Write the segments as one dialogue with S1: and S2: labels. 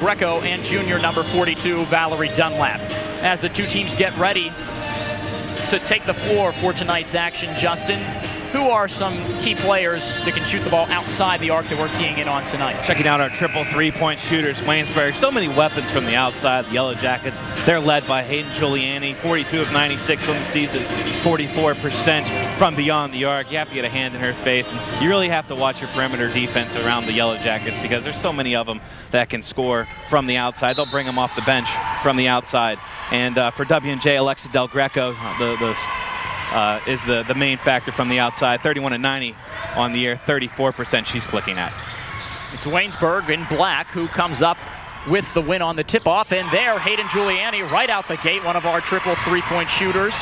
S1: Greco and junior number 42, Valerie Dunlap. As the two teams get ready to take the floor for tonight's action, Justin, who are some key players that can shoot the ball outside the arc that we're keying in on tonight?
S2: Checking out our triple three-point shooters, Waynesburg. So many weapons from the outside, the Yellow Jackets. They're led by Hayden Giuliani, 42 of 96 on the season, 44% from beyond the arc. You have to get a hand in her face. And you really have to watch your perimeter defense around the Yellow Jackets because there's so many of them that can score from the outside. They'll bring them off the bench from the outside. And for W&J, Alexa Del Greco, is the main factor from the outside. 31 of 90 on the year, 34% she's clicking at.
S1: It's Waynesburg in black who comes up with the win on the tip-off, and there, Hayden Giuliani right out the gate, one of our triple three-point shooters.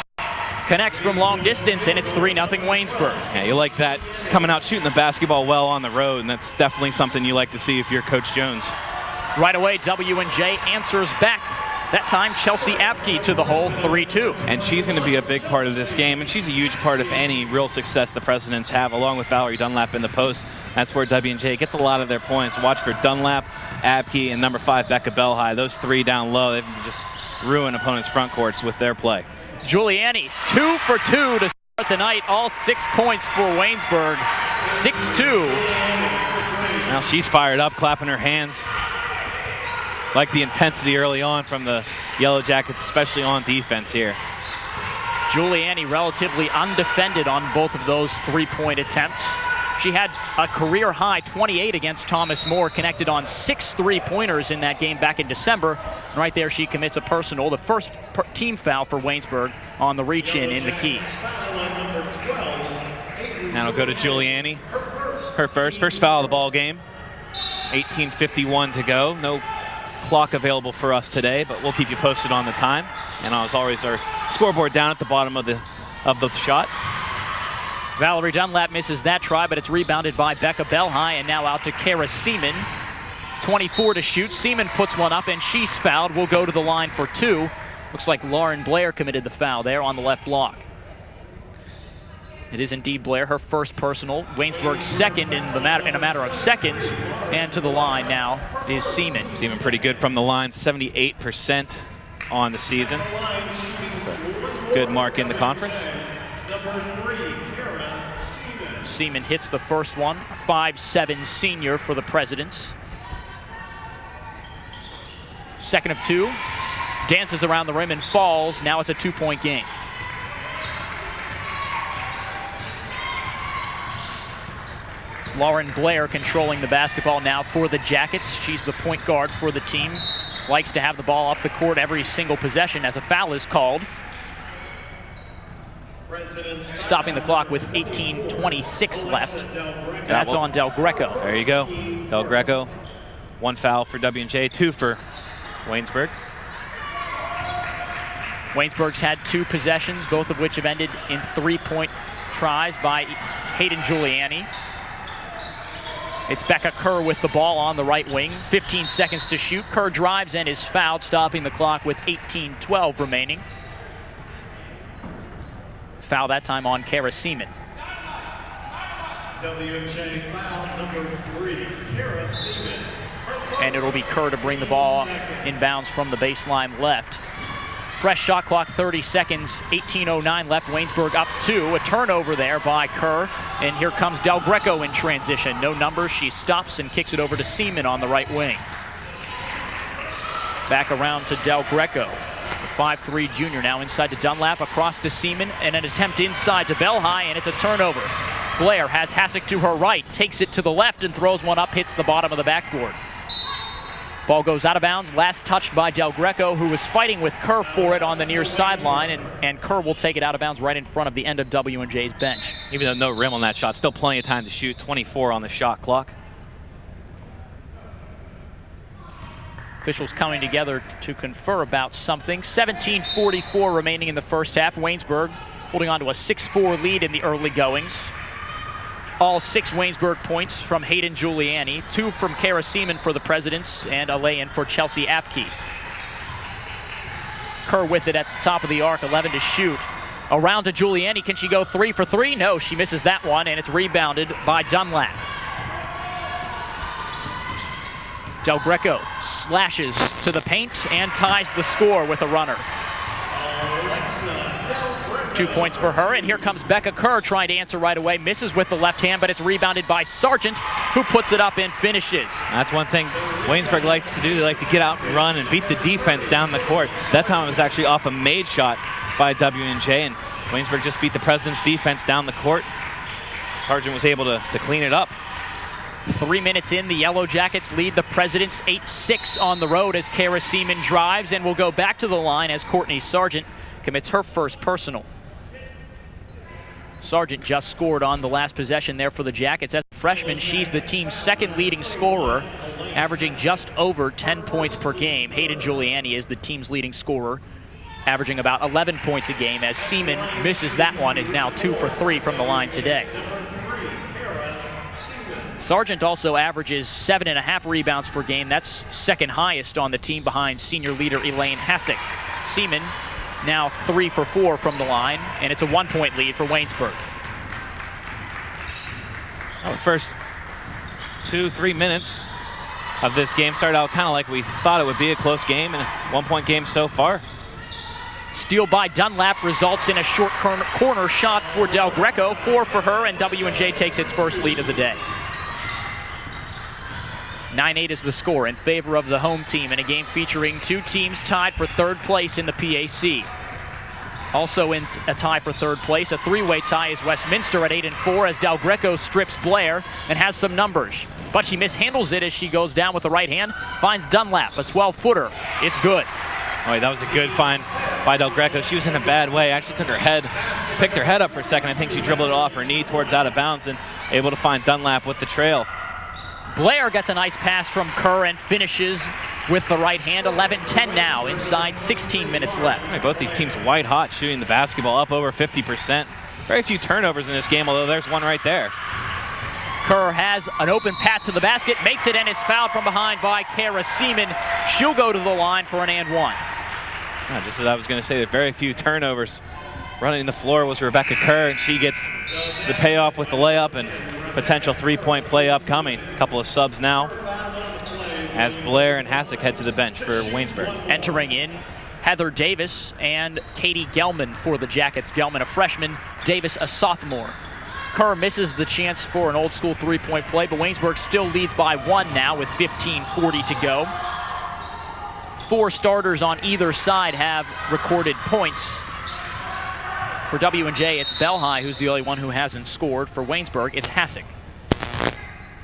S1: Connects from long distance, and it's 3-0 Waynesburg.
S2: Yeah, you like that, coming out shooting the basketball well on the road, and that's definitely something you like to see if you're Coach Jones.
S1: Right away, W&J answers back. That time, Chelsea Apke to the hole, 3-2.
S2: And she's going to be a big part of this game, and she's a huge part of any real success the Presidents have, along with Valerie Dunlap in the post. That's where W&J gets a lot of their points. Watch for Dunlap, Apke, and number 5, Becca Belhigh. Those three down low, they can just ruin opponents' front courts with their play.
S1: Giuliani, 2 for 2 to start the night. All 6 points for Waynesburg, 6-2.
S2: Now she's fired up, clapping her hands. Like the intensity early on from the Yellow Jackets, especially on defense here.
S1: Giuliani relatively undefended on both of those three-point attempts. She had a career high 28 against Thomas More, connected on 6 three-pointers in that game back in December. And right there she commits a personal, the first team foul for Waynesburg on the reach-in in the key.
S2: Now it'll go to Giuliani. Her first foul of the ball game. 18:51 to go. No clock available for us today, but we'll keep you posted on the time. And as always, our scoreboard down at the bottom of the shot.
S1: Valerie Dunlap misses that try, but it's rebounded by Becca Belhigh, and now out to Kara Seaman. 24 to shoot. Seaman puts one up, and she's fouled. Will go to the line for 2. Looks like Lauren Blair committed the foul there on the left block. It is indeed Blair, her first personal. Waynesburg second in a matter of seconds. And to the line now is Seaman.
S2: Seaman pretty good from the line, 78% on the season. That's a good mark in the conference.
S1: Seaman hits the first one, 5'7" senior for the Presidents. Second of 2, dances around the rim and falls. Now it's a 2-point game. Lauren Blair controlling the basketball now for the Jackets. She's the point guard for the team. Likes to have the ball up the court every single possession as a foul is called. Stopping the clock with 18:26 left. That's on Del Greco.
S2: There you go. Del Greco, 1 foul for W&J, 2 for Waynesburg.
S1: Waynesburg's had 2 possessions, both of which have ended in 3-point tries by Hayden Giuliani. It's Becca Kerr with the ball on the right wing. 15 seconds to shoot. Kerr drives and is fouled, stopping the clock with 18:12 remaining. Foul that time on Kara Seaman.
S3: W&J foul number 3, Kara Seaman.
S1: And it'll be Kerr to bring the ball inbounds from the baseline left. Fresh shot clock, 30 seconds, 18:09 left. Waynesburg up 2. A turnover there by Kerr. And here comes Del Greco in transition. No numbers. She stops and kicks it over to Seaman on the right wing. Back around to Del Greco. The 5'3" junior now inside to Dunlap, across to Seaman, and an attempt inside to Belhigh, and it's a turnover. Blair has Hasek to her right, takes it to the left and throws one up, hits the bottom of the backboard. Ball goes out of bounds, last touched by Del Greco, who was fighting with Kerr for it on the near sideline, and Kerr will take it out of bounds right in front of the end of W&J's bench.
S2: Even though no rim on that shot, still plenty of time to shoot, 24 on the shot clock.
S1: Officials coming together to confer about something. 17:44 remaining in the first half. Waynesburg holding on to a 6-4 lead in the early goings. All 6 Waynesburg points from Hayden Giuliani, 2 from Kara Seaman for the Presidents, and a lay-in for Chelsea Apke. Kerr with it at the top of the arc, 11 to shoot. Around to Giuliani, can she go 3 for 3? No, she misses that one, and it's rebounded by Dunlap. Del Greco slashes to the paint and ties the score with a runner. 2 points for her, and here comes Becca Kerr trying to answer right away. Misses with the left hand, but it's rebounded by Sargent, who puts it up and finishes.
S2: That's one thing Waynesburg likes to do. They like to get out and run and beat the defense down the court. That time it was actually off a made shot by W&J, and Waynesburg just beat the President's defense down the court. Sargent was able to clean it up.
S1: 3 minutes in, the Yellow Jackets lead the Presidents 8-6 on the road as Kara Seaman drives and will go back to the line as Courtney Sargent commits her first personal. Sargent just scored on the last possession there for the Jackets. As a freshman, she's the team's second leading scorer, averaging just over 10 points per game. Hayden Giuliani is the team's leading scorer, averaging about 11 points a game, as Seaman misses that one, is now 2 for 3 from the line today. Sargent also averages 7.5 rebounds per game. That's second highest on the team behind senior leader Elaine Hassick. Seaman now 3 for 4 from the line, and it's a 1-point lead for Waynesburg.
S2: Well, the first 2-3 minutes of this game started out kind of like we thought it would be, a close game and a 1-point game so far.
S1: Steal by Dunlap results in a short corner shot for Del Greco. 4 for her, and W&J takes its first lead of the day. 9-8 is the score in favor of the home team in a game featuring two teams tied for third place in the PAC. Also in a tie for third place, a three-way tie is Westminster at 8-4 as Del Greco strips Blair and has some numbers. But she mishandles it as she goes down with the right hand, finds Dunlap, a 12-footer. It's good.
S2: Oh, that was a good find by Del Greco. She was in a bad way. Actually took her head, picked her head up for a second. I think she dribbled it off her knee towards out of bounds and able to find Dunlap with the trail.
S1: Blair gets a nice pass from Kerr and finishes with the right hand. 11-10 now, inside 16 minutes left.
S2: Right, both these teams white hot shooting the basketball, up over 50%. Very few turnovers in this game, although there's one right there.
S1: Kerr has an open path to the basket, makes it, and is fouled from behind by Kara Seaman. She'll go to the line for an and one.
S2: Just as I was going to say, there are very few turnovers. Running the floor was Rebecca Kerr, and she gets the payoff with the layup and potential three-point play upcoming. A couple of subs now as Blair and Hassick head to the bench for Waynesburg.
S1: Entering in, Heather Davis and Katie Gelman for the Jackets. Gelman a freshman, Davis a sophomore. Kerr misses the chance for an old school three-point play, but Waynesburg still leads by 1 now with 15:40 to go. 4 starters on either side have recorded points. For W&J, it's Belhigh who's the only one who hasn't scored. For Waynesburg, it's Hassick.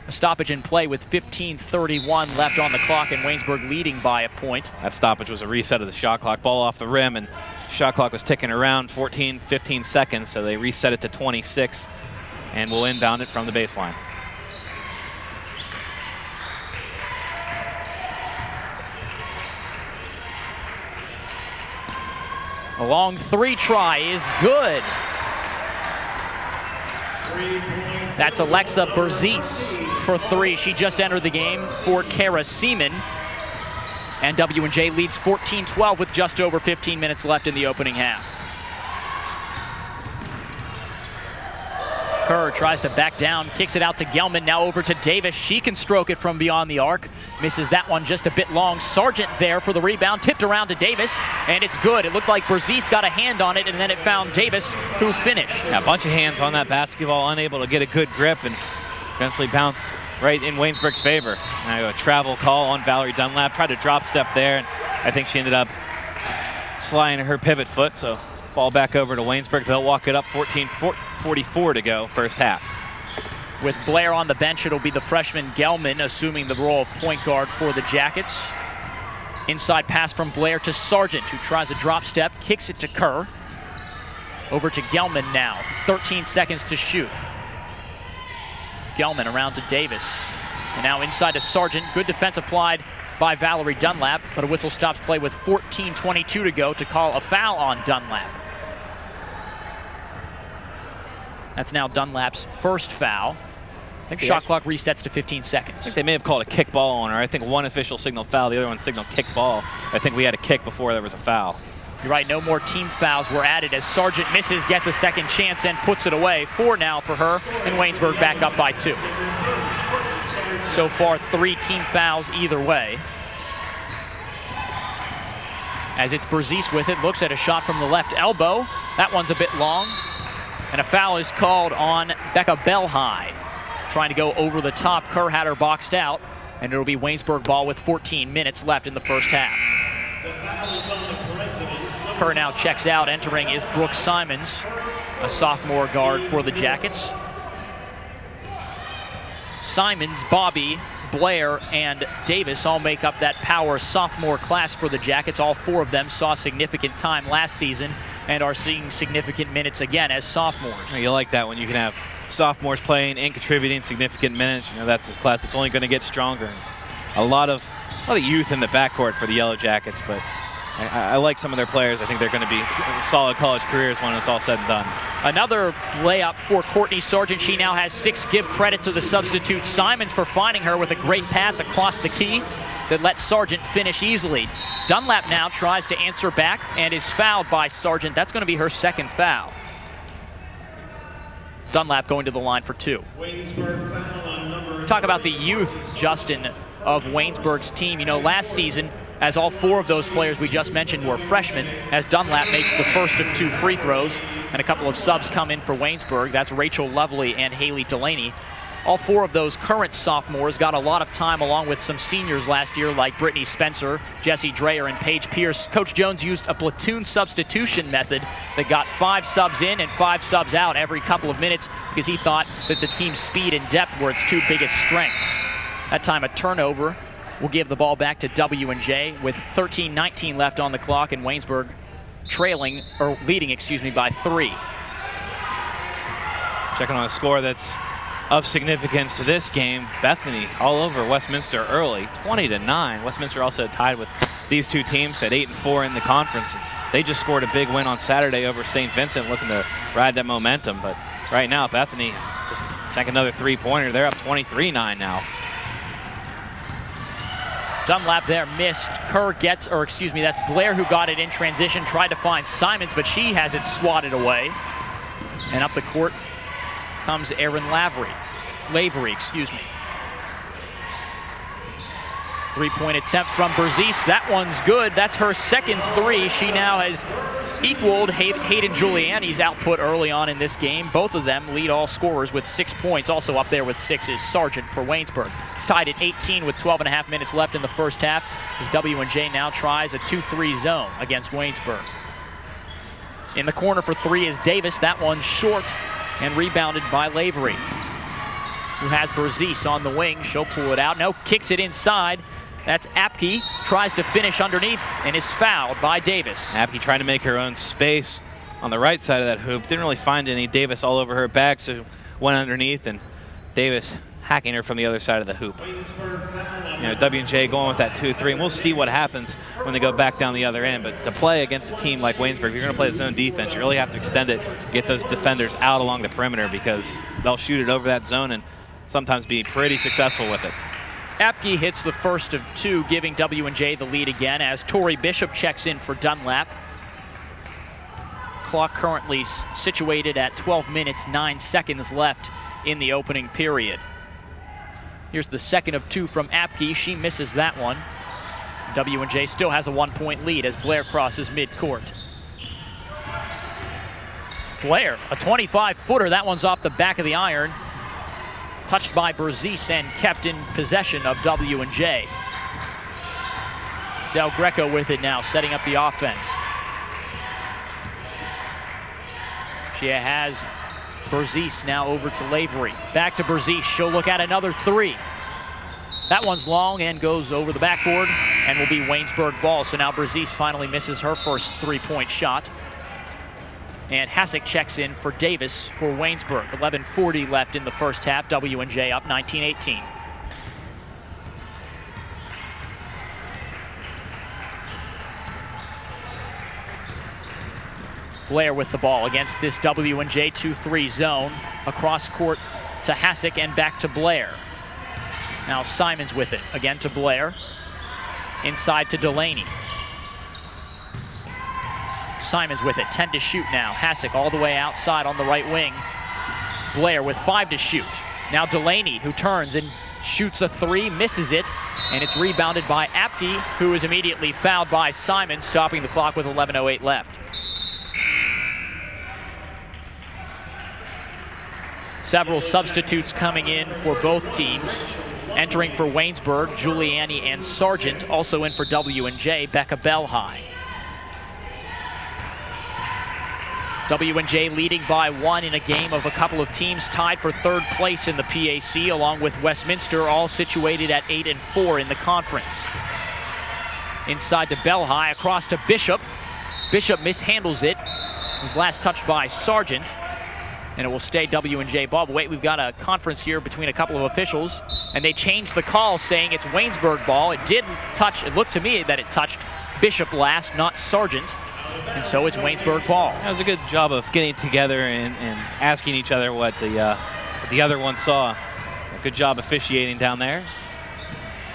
S1: A stoppage in play with 15:31 left on the clock, and Waynesburg leading by a point.
S2: That stoppage was a reset of the shot clock. Ball off the rim, and shot clock was ticking around 15 seconds, so they reset it to 26, and will inbound it from the baseline.
S1: A long 3 try is good. That's Alexa Berzis for 3. She just entered the game for Kara Seaman. And W&J leads 14-12 with just over 15 minutes left in the opening half. Kerr tries to back down, kicks it out to Gelman, now over to Davis. She can stroke it from beyond the arc. Misses that one just a bit long. Sargent there for the rebound, tipped around to Davis, and it's good. It looked like Berzis got a hand on it, and then it found Davis, who finished.
S2: Yeah, a bunch of hands on that basketball, unable to get a good grip, and eventually bounce right in Waynesburg's favor. Now a travel call on Valerie Dunlap, tried to drop step there, and I think she ended up sliding her pivot foot, so ball back over to Waynesburg. They'll walk it up, 14:44 to go, first half.
S1: With Blair on the bench, it'll be the freshman Gelman assuming the role of point guard for the Jackets. Inside pass from Blair to Sargent, who tries a drop step, kicks it to Kerr. Over to Gelman now, 13 seconds to shoot. Gelman around to Davis. And now inside to Sargent. Good defense applied by Valerie Dunlap, but a whistle stops play with 14:22 to go to call a foul on Dunlap. That's now Dunlap's first foul. Shot clock resets to 15 seconds.
S2: I think they may have called a kick ball on her. I think one official signaled foul, the other one signaled kick ball. I think we had a kick before there was a foul.
S1: You're right, no more team fouls were added as Sargent misses, gets a second chance, and puts it away. 4 now for her, and Waynesburg back up by 2. So far, 3 team fouls either way. As it's Brzezis with it, looks at a shot from the left elbow. That one's a bit long. And a foul is called on Becca Belhigh. Trying to go over the top. Kerr had her boxed out. And it'll be Waynesburg ball with 14 minutes left in the first half. Kerr now checks out. Entering is Brooke Simons, a sophomore guard for the Jackets. Simons, Bobby, Blair, and Davis all make up that power sophomore class for the Jackets. All 4 of them saw significant time last season and are seeing significant minutes again as sophomores.
S2: You like that when you can have sophomores playing and contributing significant minutes. You know, that's a class that's only going to get stronger. A lot of youth in the backcourt for the Yellow Jackets, but I like some of their players. I think they're going to be solid college careers when it's all said and done.
S1: Another layup for Courtney Sargent. She now has 6. Give credit to the substitute Simons for finding her with a great pass across the key that let Sargent finish easily. Dunlap now tries to answer back and is fouled by Sargent. That's going to be her 2nd foul. Dunlap going to the line for 2. Talk about the youth, Justin, of Waynesburg's team. You know, last season, as all 4 of those players we just mentioned were freshmen, as Dunlap makes the first of 2 free throws, and a couple of subs come in for Waynesburg. That's Rachel Lovely and Haley Delaney. All 4 of those current sophomores got a lot of time along with some seniors last year like Brittany Spencer, Jessie Dreyer, and Paige Pierce. Coach Jones used a platoon substitution method that got 5 subs in and 5 subs out every couple of minutes because he thought that the team's speed and depth were its 2 biggest strengths. That time a turnover will give the ball back to W&J with 13:19 left on the clock, and Waynesburg leading by 3.
S2: Checking on a score that's of significance to this game. Bethany all over Westminster early, 20-9. Westminster also tied with these 2 teams at 8-4 in the conference. They just scored a big win on Saturday over St. Vincent, looking to ride that momentum. But right now, Bethany just sank another 3-pointer. They're up 23-9 now.
S1: Dunlap there missed. Kerr gets, that's Blair who got it in transition, tried to find Simons, but she has it swatted away. And up the court comes Erin Lavery. 3-point attempt from Brzezis. That one's good. That's her 2nd 3. She now has equaled Hayden Giuliani's output early on in this game. Both of them lead all scorers with 6 points. Also up there with 6 is Sargent for Waynesburg. It's tied at 18 with 12.5 minutes left in the first half as W&J now tries a 2-3 zone against Waynesburg. In the corner for 3 is Davis. That one's short and rebounded by Lavery, who has Brzezis on the wing. She'll pull it out. No, kicks it inside. That's Apke, tries to finish underneath and is fouled by Davis.
S2: Apke trying to make her own space on the right side of that hoop. Didn't really find any. Davis all over her back, so went underneath, and Davis hacking her from the other side of the hoop. You know, W&J going with that 2-3, and we'll see what happens when they go back down the other end. But to play against a team like Waynesburg, if you're going to play zone defense, you really have to extend it, get those defenders out along the perimeter because they'll shoot it over that zone and sometimes be pretty successful with it.
S1: Apke hits the first of 2, giving W&J the lead again as Tori Bishop checks in for Dunlap. Clock currently situated at 12 minutes, 9 seconds left in the opening period. Here's the 2nd of 2 from Apke. She misses that one. W&J still has a 1-point lead as Blair crosses midcourt. Blair, a 25-footer. That one's off the back of the iron. Touched by Brzezis and kept in possession of W&J. Del Greco with it now, setting up the offense. She has Brzezis now over to Lavery. Back to Brzezis. She'll look at another 3. That one's long and goes over the backboard and will be Waynesburg ball. So now Brzezis finally misses her first 3-point shot. And Hassick checks in for Davis for Waynesburg. 11:40 left in the first half. W&J up 19-18. Blair with the ball against this W&J 2-3 zone. Across court to Hassick and back to Blair. Now Simons with it. Again to Blair. Inside to Delaney. Simons with it, 10 to shoot now. Hassick all the way outside on the right wing. Blair with 5 to shoot. Now Delaney, who turns and shoots a three, misses it, and it's rebounded by Apke, who is immediately fouled by Simon, stopping the clock with 11:08 left. Several substitutes coming in for both teams. Entering for Waynesburg, Giuliani and Sargent. Also in for W&J, Becca Belhigh. W&J leading by 1 in a game of a couple of teams tied for 3rd place in the PAC, along with Westminster, all situated at 8 and 4 in the conference. Inside to Belhigh, across to Bishop. Bishop mishandles it. It was last touched by Sargent, and it will stay W&J ball. But wait, we've got a conference here between a couple of officials, and they changed the call, saying it's Waynesburg ball. It didn't touch, it looked to me that it touched Bishop last, not Sargent. And so it's Waynesburg ball.
S2: That was a good job of getting together and asking each other what the other one saw. A good job officiating down there.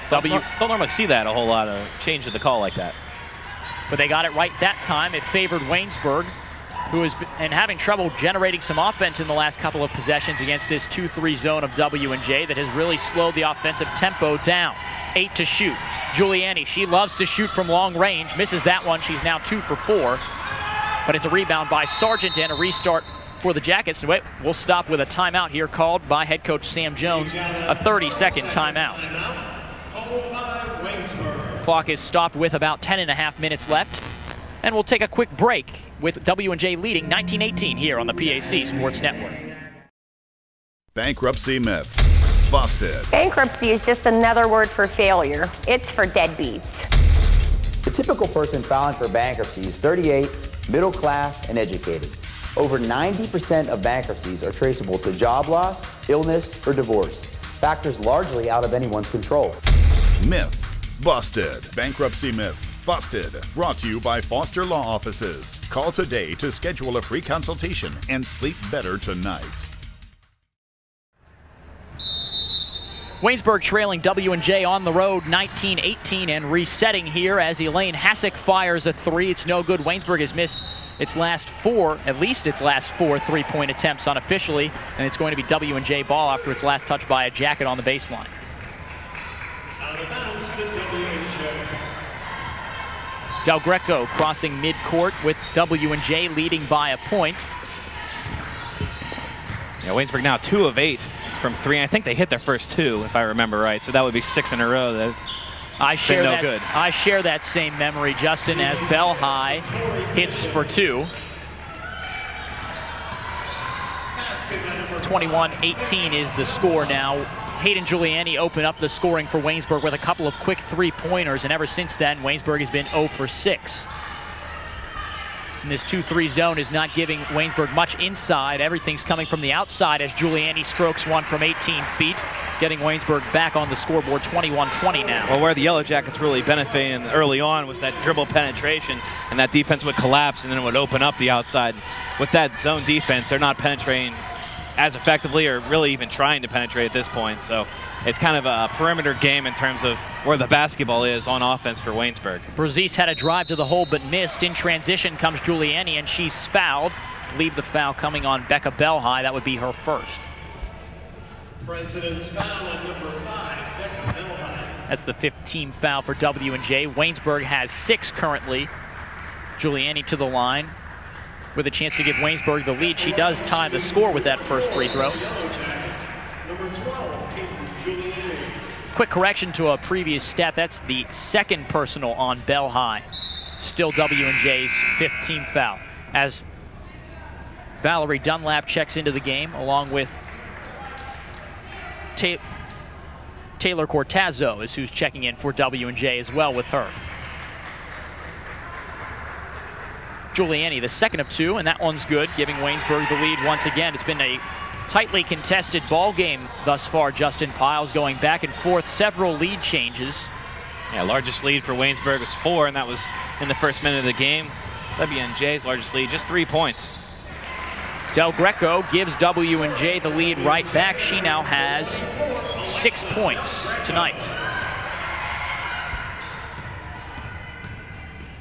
S2: Don't normally see that a whole lot of change of the call like that.
S1: But they got it right that time. It favored Waynesburg, who has been having trouble generating some offense in the last couple of possessions against this 2-3 zone of W&J that has really slowed the offensive tempo down. 8 to shoot. Giuliani, she loves to shoot from long range, misses that one. She's now 2 for 4. But it's a rebound by Sargent and a restart for the Jackets. Wait, we'll stop with a timeout here called by head coach Sam Jones, a 30-second timeout. Clock is stopped with about 10.5 minutes left. And we'll take a quick break with W&J leading 19-18 here on the PAC Sports Network.
S4: Bankruptcy myths busted.
S5: Bankruptcy is just another word for failure. It's for deadbeats.
S6: The typical person filing for bankruptcy is 38, middle class, and educated. Over 90% of bankruptcies are traceable to job loss, illness, or divorce, factors largely out of anyone's control.
S4: Myth busted. Bankruptcy myths busted. Brought to you by Foster Law Offices. Call today to schedule a free consultation and sleep better tonight.
S1: Waynesburg trailing W&J on the road 19-18 and resetting here as Elaine Hassick fires a three. It's no good. Waynesburg has missed its last 4, at least its last 4 3-point attempts unofficially, and it's going to be W&J ball after its last touch by a Jacket on the baseline.
S3: Out of bounds to W&J.
S1: Del Greco crossing midcourt with W&J leading by a point.
S2: Yeah, Waynesburg now 2 of 8 from 3. I think they hit their first 2, if I remember right. So that would be 6 in a row.
S1: I share
S2: Good.
S1: that same memory, Justin, as Belhigh hits for 2. 21-18 is the score now. Hayden Giuliani opened up the scoring for Waynesburg with a couple of quick 3-pointers, and ever since then, Waynesburg has been 0 for 6. And this 2-3 zone is not giving Waynesburg much inside. Everything's coming from the outside as Giuliani strokes one from 18 feet, getting Waynesburg back on the scoreboard 21-20 now.
S2: Well, where the Yellow Jackets really benefited early on was that dribble penetration, and that defense would collapse and then it would open up the outside. With that zone defense, they're not penetrating as effectively or really even trying to penetrate at this point. So it's kind of a perimeter game in terms of where the basketball is on offense for Waynesburg.
S1: Brazis had a drive to the hole but missed. In transition comes Giuliani, and she's fouled. Leave the foul coming on Becca Belhigh. That would be her first.
S3: President's foul on number 5, Becca Belhigh.
S1: That's the 15th foul for W&J. Waynesburg has 6 currently. Giuliani to the line with a chance to give Waynesburg the lead. She does tie the score with that first free throw.
S3: Yellow Jackets, number 12, Hayden Giuliani.
S1: Quick correction to a previous stat. That's the second personal on Belhigh. Still W&J's 15th foul. As Valerie Dunlap checks into the game along with Taylor Cortazzo is who's checking in for W&J as well with her. Giuliani, the second of 2, and that one's good, giving Waynesburg the lead once again. It's been a tightly contested ball game thus far. Justin Piles going back and forth, several lead changes.
S2: Yeah, largest lead for Waynesburg was 4, and that was in the first minute of the game. W&J's largest lead, just 3 points.
S1: Del Greco gives W&J the lead right back. She now has 6 points tonight.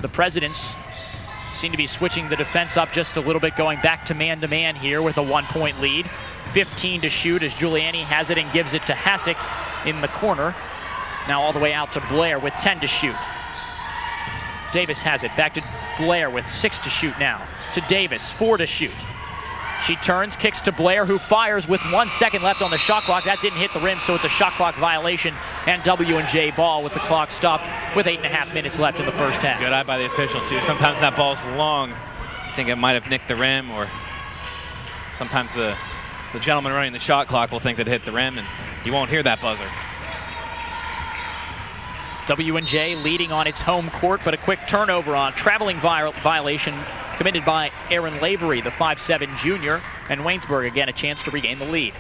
S1: The Presidents seem to be switching the defense up just a little bit, going back to man here with a 1-point lead. 15 to shoot as Giuliani has it and gives it to Hassick. in the corner. Now all the way out to Blair with 10 to shoot. Davis has it. Back to Blair with 6 to shoot now. To Davis, 4 to shoot. She turns, kicks to Blair, who fires with 1 second left on the shot clock. That didn't hit the rim, so it's a shot clock violation, and W&J ball with the clock stopped with 8.5 minutes left in the first half.
S2: Good eye by the officials, too. Sometimes that ball's long. I think it might have nicked the rim, or sometimes the gentleman running the shot clock will think that it hit the rim, and you won't hear that buzzer.
S1: W&J leading on its home court, but a quick turnover on traveling violation committed by Aaron Lavery, the 5'7" junior, and Waynesburg again a chance to regain the lead.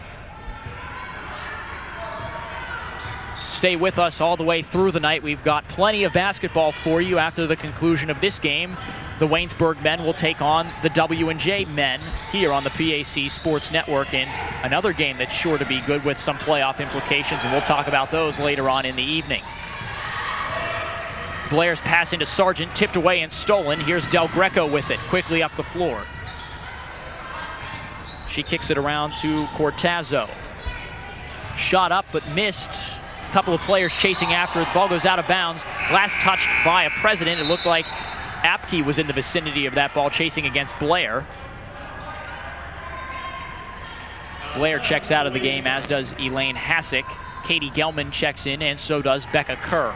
S1: Stay with us all the way through the night. We've got plenty of basketball for you. After the conclusion of this game, the Waynesburg men will take on the W&J men here on the PAC Sports Network in another game that's sure to be good with some playoff implications, and we'll talk about those later on in the evening. Blair's pass into Sargent, tipped away and stolen. Here's Del Greco with it, quickly up the floor. She kicks it around to Cortazzo. Shot up but missed. A couple of players chasing after it. The ball goes out of bounds. Last touched by a President. It looked like Apke was in the vicinity of that ball, chasing against Blair. Blair checks out of the game, as does Elaine Hassick. Katie Gelman checks in, and so does Becca Kerr.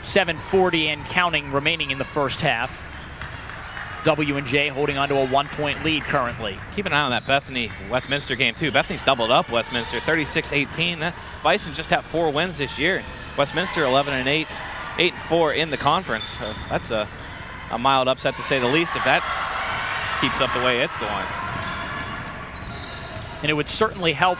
S1: 7:40 and counting remaining in the first half. W&J holding on to a 1-point lead currently.
S2: Keep an eye on that Bethany-Westminster game, too. Bethany's doubled up Westminster, 36-18. Bison just have 4 wins this year. Westminster 11-8, 8-4 in the conference. So that's a mild upset, to say the least, if that keeps up the way it's going.
S1: And it would certainly help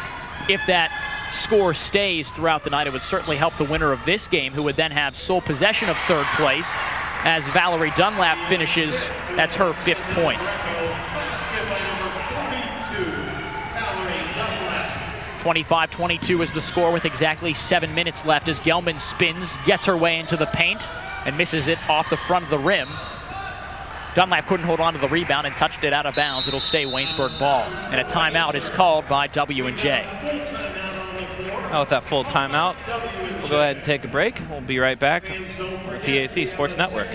S1: if that score stays throughout the night. It would certainly help the winner of this game, who would then have sole possession of third place, as Valerie Dunlap finishes. That's her 5th point. 25-22 is the score with exactly 7 minutes left as Gelman spins, gets her way into the paint, and misses it off the front of the rim. Dunlap couldn't hold on to the rebound and touched it out of bounds. It'll stay Waynesburg ball. And a timeout is called by W&J.
S2: Now with that full timeout, we'll go ahead and take a break. We'll be right back on the PAC Sports Network.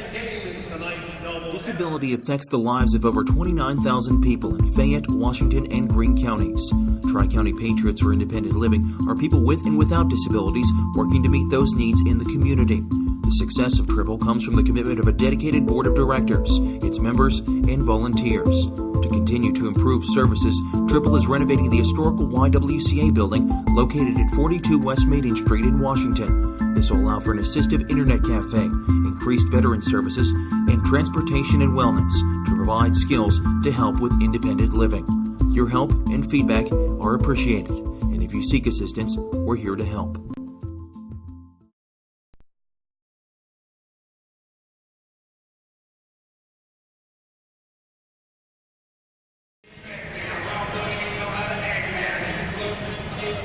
S7: Disability affects the lives of over 29,000 people in Fayette, Washington, and Greene counties. Tri-County Patriots for Independent Living are people with and without disabilities working to meet those needs in the community. The success of Triple comes from the commitment of a dedicated board of directors, its members, and volunteers. To continue to improve services, Triple is renovating the historical YWCA building located at 42 West Maiden Street in Washington. This will allow for an assistive internet cafe, increased veteran services, and transportation and wellness to provide skills to help with independent living. Your help and feedback are appreciated, and if you seek assistance, we're here to help.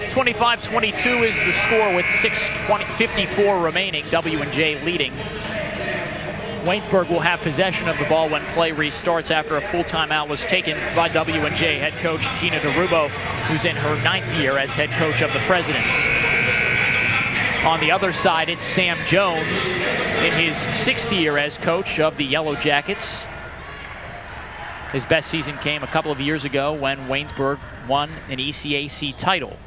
S1: (25-22) is the score with 6:54 remaining. W&J leading. Waynesburg will have possession of the ball when play restarts after a full timeout was taken by W&J head coach Gina DeRubo, who's in her 9th year as head coach of the Presidents. On the other side, it's Sam Jones in his 6th year as coach of the Yellow Jackets. His best season came a couple of years ago when Waynesburg won an ECAC title.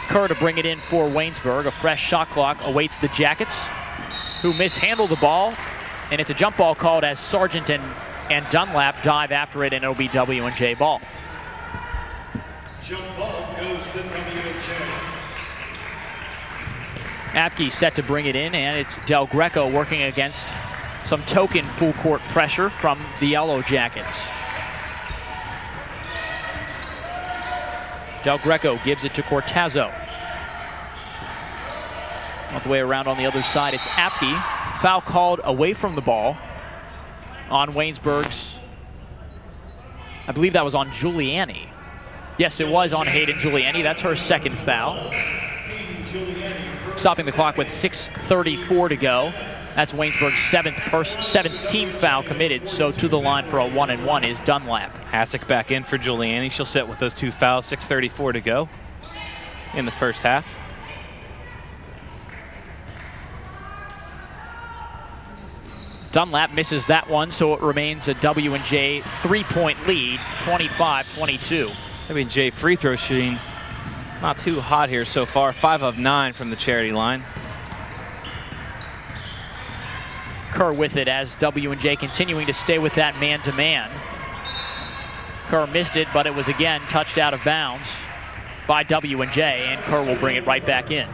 S1: Kerr to bring it in for Waynesburg. A fresh shot clock awaits the Jackets, who mishandle the ball, and it's a jump ball called as Sargent and Dunlap dive after it, and it'll be W&J ball.
S3: Jump ball goes to W&J.
S1: Apke set to bring it in, and it's Del Greco working against some token full court pressure from the Yellow Jackets. Del Greco gives it to Cortazzo. All the way around on the other side, it's Apke. Foul called away from the ball on Waynesburg's, I believe that was on Giuliani. Yes, it was on Hayden Giuliani. That's her 2nd foul. Stopping the clock with 6:34 to go. That's Waynesburg's seventh team foul committed, so to the line for a 1-and-1 is Dunlap.
S2: Hasek back in for Giuliani. She'll sit with those 2 fouls, 6:34 to go in the first half.
S1: Dunlap misses that one, so it remains a W&J 3-point lead, 25-22.
S2: W&J free throw shooting not too hot here so far, 5 of 9 from the charity line.
S1: Kerr with it as W&J continuing to stay with that man-to-man. Kerr missed it, but it was again touched out of bounds by W&J, and Kerr will bring it right back in.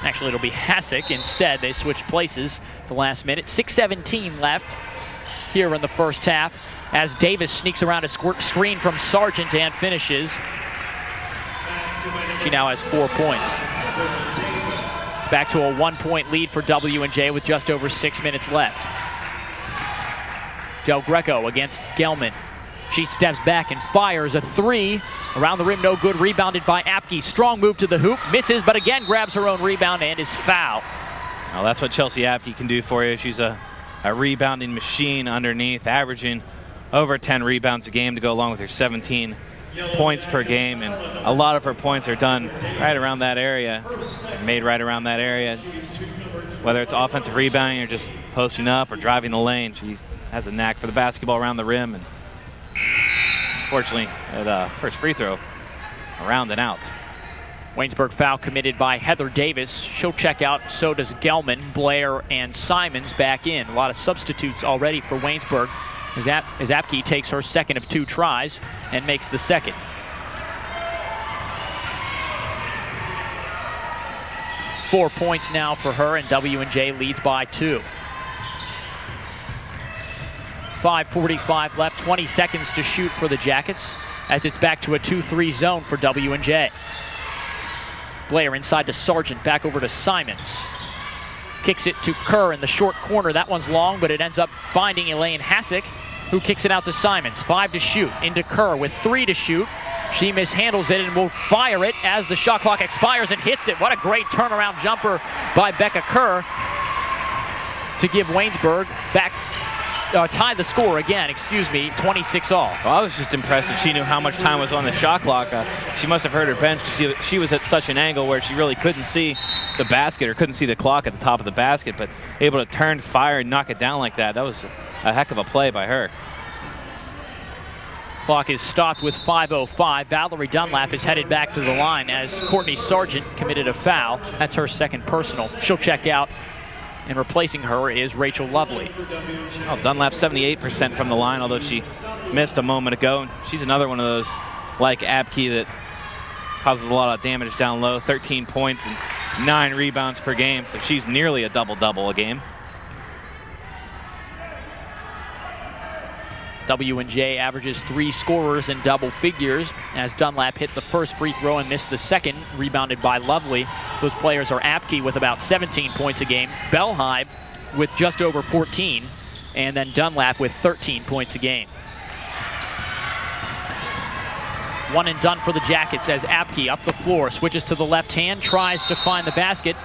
S1: Actually, it'll be Hasek instead. They switch places the last minute. 6:17 left here in the first half as Davis sneaks around a screen from Sargent and finishes. She now has 4 points. It's back to a 1-point lead for W&J with just over 6 minutes left. Del Greco against Gelman. She steps back and fires a 3. Around the rim, no good. Rebounded by Apke. Strong move to the hoop. Misses, but again grabs her own rebound and is fouled.
S2: Well, that's what Chelsea Apke can do for you. She's a rebounding machine underneath, averaging over 10 rebounds a game to go along with her 17 points per game. And a lot of her points are done right around that area, made right around that area. Whether it's offensive rebounding or just posting up or driving the lane, she has a knack for the basketball around the rim. And unfortunately, at first free throw, around and out.
S1: Waynesburg foul committed by Heather Davis. She'll check out, so does Gelman, Blair, and Simons back in. A lot of substitutes already for Waynesburg as Apke takes her second of 2 tries and makes the second. Four points now for her, and W&J leads by 2. 5:45 left, 20 seconds to shoot for the Jackets as it's back to a 2-3 zone for W&J. Blair inside to Sargent, back over to Simons. Kicks it to Kerr in the short corner. That one's long, but it ends up finding Elaine Hasek, who kicks it out to Simons. 5 to shoot, into Kerr with 3 to shoot. She mishandles it and will fire it as the shot clock expires and hits it. What a great turnaround jumper by Becca Kerr to give Waynesburg back. Tie the score again, 26 all.
S2: Well, I was just impressed that she knew how much time was on the shot clock. She must have heard her bench because she was at such an angle where she really couldn't see the basket or couldn't see the clock at the top of the basket, but able to turn, fire, and knock it down like that. That was a heck of a play by her.
S1: Clock is stopped with 5:05. Valerie Dunlap is headed back to the line as Courtney Sargent committed a foul. That's her second personal. She'll check out, and replacing her is Rachel Lovely.
S2: Oh, Dunlap 78% from the line, although she missed a moment ago. She's another one of those, like Apke, that causes a lot of damage down low. 13 points and 9 rebounds per game, so she's nearly a double-double a game.
S1: W&J averages 3 scorers in double figures as Dunlap hit the first free throw and missed the second, rebounded by Lovely. Those players are Apke with about 17 points a game, Belheim with just over 14, and then Dunlap with 13 points a game. One and done for the Jackets as Apke up the floor, switches to the left hand, tries to find the basket,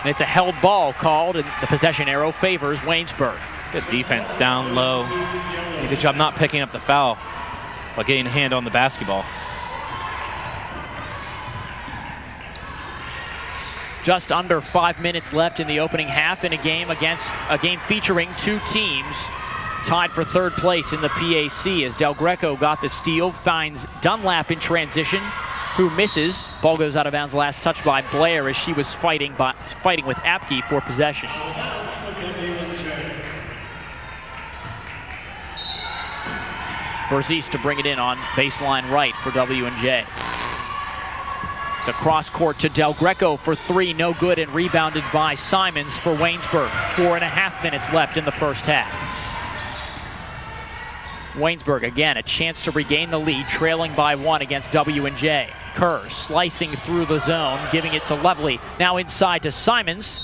S1: and it's a held ball called, and the possession arrow favors Waynesburg.
S2: Good defense down low. Good job not picking up the foul, but getting a hand on the basketball.
S1: Just under 5 minutes left in the opening half in a game featuring 2 teams tied for third place in the PAC as Del Greco got the steal, finds Dunlap in transition, who misses. Ball goes out of bounds, last touch by Blair as she was fighting with Apke for possession. Berzis to bring it in on baseline right for W&J. It's a cross court to Del Greco for 3, no good, and rebounded by Simons for Waynesburg. 4.5 minutes left in the first half. Waynesburg, again, a chance to regain the lead, trailing by 1 against W&J. Kerr slicing through the zone, giving it to Lovely. Now inside to Simons,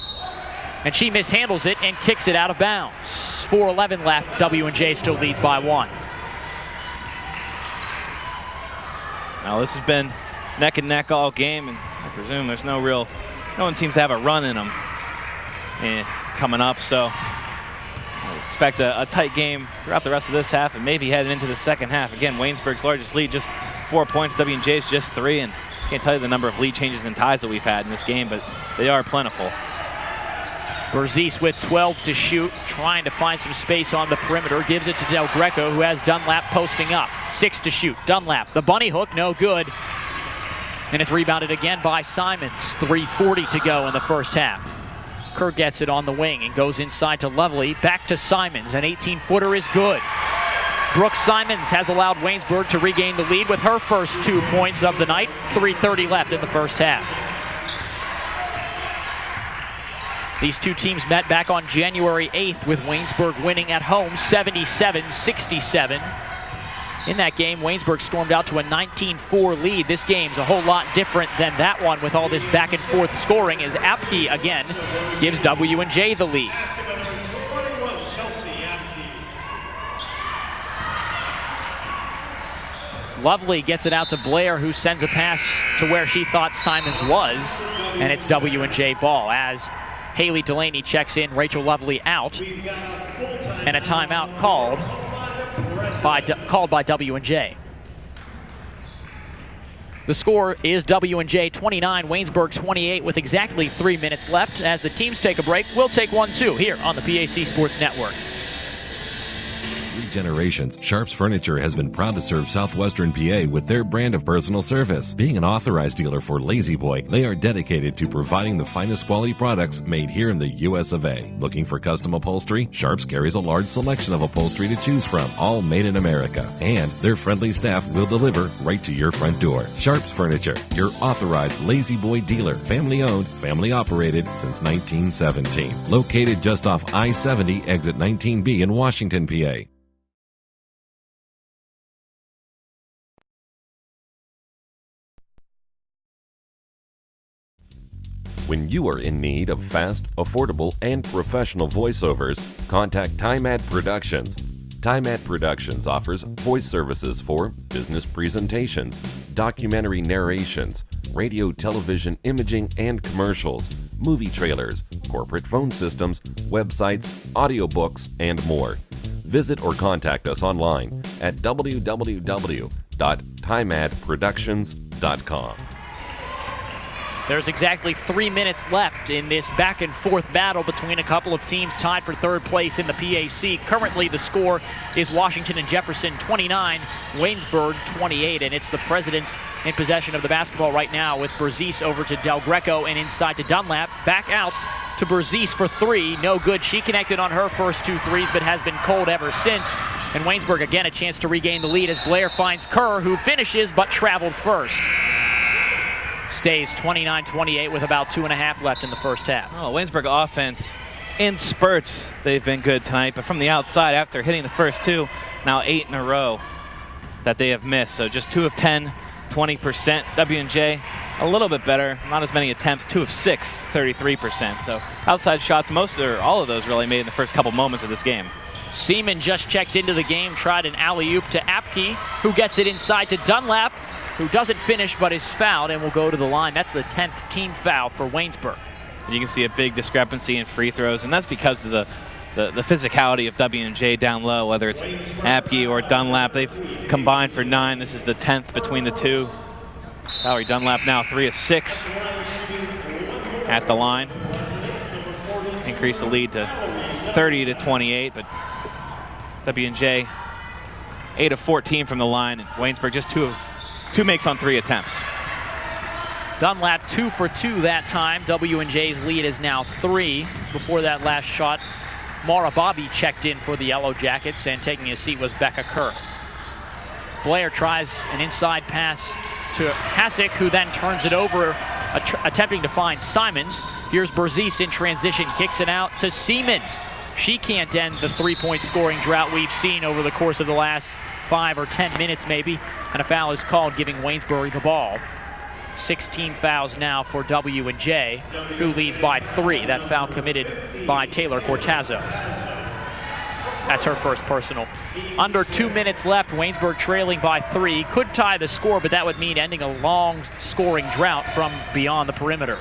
S1: and she mishandles it and kicks it out of bounds. 4:11 left, W&J still leads by 1.
S2: Now this has been neck and neck all game, and I presume there's no one seems to have a run in them. coming up. So I expect a tight game throughout the rest of this half and maybe heading into the second half. Again, Waynesburg's largest lead, just 4 points. W&J's just 3, and can't tell you the number of lead changes and ties that we've had in this game, but they are plentiful.
S1: Berzis with 12 to shoot, trying to find some space on the perimeter. Gives it to Del Greco, who has Dunlap posting up. 6 to shoot. Dunlap, the bunny hook, no good. And it's rebounded again by Simons. 3:40 to go in the first half. Kerr gets it on the wing and goes inside to Lovely. Back to Simons. An 18-footer is good. Brooke Simons has allowed Waynesburg to regain the lead with her first 2 points of the night. 3:30 left in the first half. These two teams met back on January 8th with Waynesburg winning at home 77-67. In that game, Waynesburg stormed out to a 19-4 lead. This game's a whole lot different than that one with all this back and forth scoring as Apke again gives W&J the lead. Lovely gets it out to Blair, who sends a pass to where she thought Simons was, and it's W&J ball as Haley Delaney checks in, Rachel Lovely out, and a timeout called by W&J. The score is W&J 29, Waynesburg 28 with exactly 3 minutes left. As the teams take a break, we'll take one too here on the PAC Sports Network.
S8: 3 generations, Sharps Furniture has been proud to serve southwestern PA with their brand of personal service. Being an authorized dealer for Lazy Boy, they are dedicated to providing the finest quality products made here in the US of A. Looking for custom upholstery? Sharps carries a large selection of upholstery to choose from, all made in America. And their friendly staff will deliver right to your front door. Sharps Furniture, your authorized Lazy Boy dealer. Family owned, family operated since 1917. Located just off I-70, exit 19B in Washington, PA. When you are in need of fast, affordable, and professional voiceovers, contact TimeAd Productions. TimeAd Productions offers voice services for business presentations, documentary narrations, radio, television, imaging, and commercials, movie trailers, corporate phone systems, websites, audiobooks, and more. Visit or contact us online at www.timeadproductions.com.
S1: There's exactly 3 minutes left in this back and forth battle between a couple of teams tied for third place in the PAC. Currently the score is Washington and Jefferson 29, Waynesburg 28, and it's the Presidents in possession of the basketball right now with Berzis over to Del Greco and inside to Dunlap. Back out to Berzis for 3, no good. She connected on her first 2 threes but has been cold ever since. And Waynesburg again a chance to regain the lead as Blair finds Kerr, who finishes but traveled first. Stays 29-28 with about 2.5 left in the first half.
S2: Oh, Waynesburg offense in spurts, they've been good tonight, but from the outside after hitting the first 2, now 8 in a row that they have missed. So just 2 of 10, 20%. W&J a little bit better, not as many attempts, 2 of 6, 33%. So outside shots, most or all of those really made in the first couple moments of this game.
S1: Seaman just checked into the game, tried an alley-oop to Apke, who gets it inside to Dunlap, who doesn't finish but is fouled and will go to the line. That's the 10th team foul for Waynesburg.
S2: And you can see a big discrepancy in free throws, and that's because of the physicality of W&J down low, whether it's Apke or Dunlap. They've combined for 9. This is the 10th between the two. Valerie Dunlap now 3 of 6 at the line. Increase the lead to 30-28, but W&J 8 of 14 from the line, and Waynesburg just 2 makes on 3 attempts.
S1: Dunlap 2 for 2 that time. W&J's lead is now 3. Before that last shot, Mara Bobby checked in for the Yellow Jackets, and taking a seat was Becca Kerr. Blair tries an inside pass to Hasek, who then turns it over, attempting to find Simons. Here's Berzis in transition, kicks it out to Seaman. She can't end the 3-point scoring drought we've seen over the course of the last 5 or 10 minutes maybe, and a foul is called, giving Waynesburg the ball. 16 fouls now for W&J, who leads by 3. That foul committed by Taylor Cortazzo. That's her first personal. Under 2 minutes left, Waynesburg trailing by 3. Could tie the score, but that would mean ending a long scoring drought from beyond the perimeter.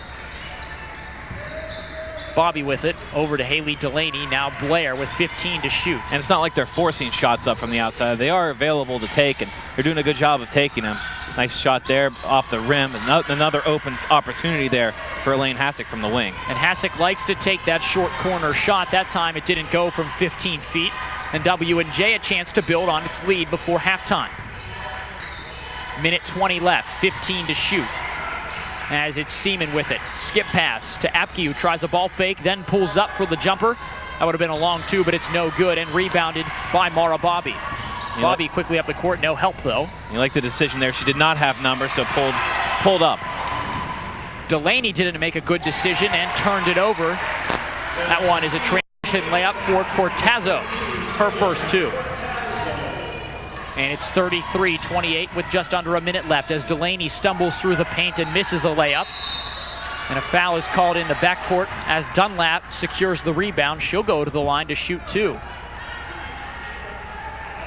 S1: Bobby with it, over to Haley Delaney, now Blair with 15 to shoot.
S2: And it's not like they're forcing shots up from the outside. They are available to take, and they're doing a good job of taking them. Nice shot there off the rim. Another open opportunity there for Elaine Hassick from the wing.
S1: And Hassick likes to take that short corner shot. That time it didn't go from 15 feet. And W&J a chance to build on its lead before halftime. Minute 20 left, 15 to shoot. As it's Seaman with it. Skip pass to Apke, who tries a ball fake, then pulls up for the jumper. That would have been a long two, but it's no good, and rebounded by Mara Bobby. Bobby quickly up the court, no help though.
S2: You like the decision there. She did not have numbers, so pulled up.
S1: Delaney didn't make a good decision and turned it over. That one is a transition layup for Cortazzo, her first two. And it's 33-28 with just under a minute left as Delaney stumbles through the paint and misses a layup. And a foul is called in the backcourt as Dunlap secures the rebound. She'll go to the line to shoot two.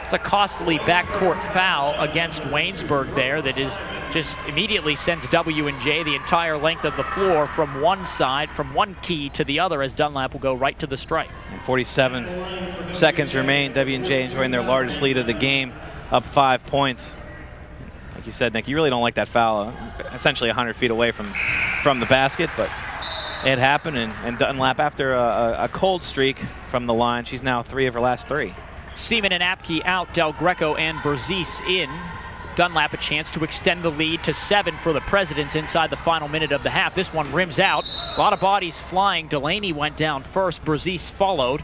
S1: It's a costly backcourt foul against Waynesburg there that is just immediately sends W&J the entire length of the floor from one side, from one key to the other, as Dunlap will go right to the stripe.
S2: And 47 seconds remain. W&J enjoying their largest lead of the game, up 5 points. Like you said, Nick, you really don't like that foul. Essentially 100 feet away from the basket, but it happened, and Dunlap, after a cold streak from the line, she's now 3 of her last 3.
S1: Seaman and Apke out, Del Greco and Berzis in. Dunlap a chance to extend the lead to 7 for the Presidents inside the final minute of the half. This one rims out. A lot of bodies flying. Delaney went down first. Berzis followed.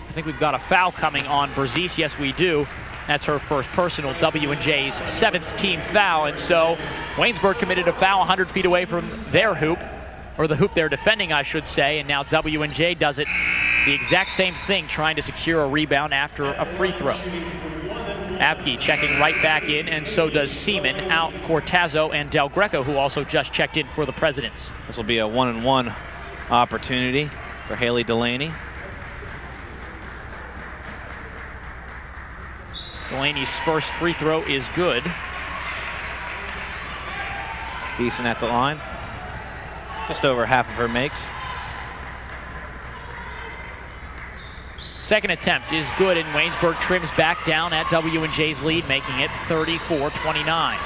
S1: I think we've got a foul coming on Berzis. Yes, we do. That's her first personal, W&J's 7th team foul. And so Waynesburg committed a foul 100 feet away from their hoop, or the hoop they're defending, I should say. And now W&J does it the exact same thing, trying to secure a rebound after a free throw. Apke checking right back in, and so does Seaman. Out Cortazzo and Del Greco, who also just checked in for the Presidents.
S2: This will be a 1-and-1 opportunity for Haley Delaney.
S1: Delaney's first free throw is good.
S2: Decent at the line. Just over half of her makes.
S1: Second attempt is good, and Waynesburg trims back down at W&J's lead, making it 34-29.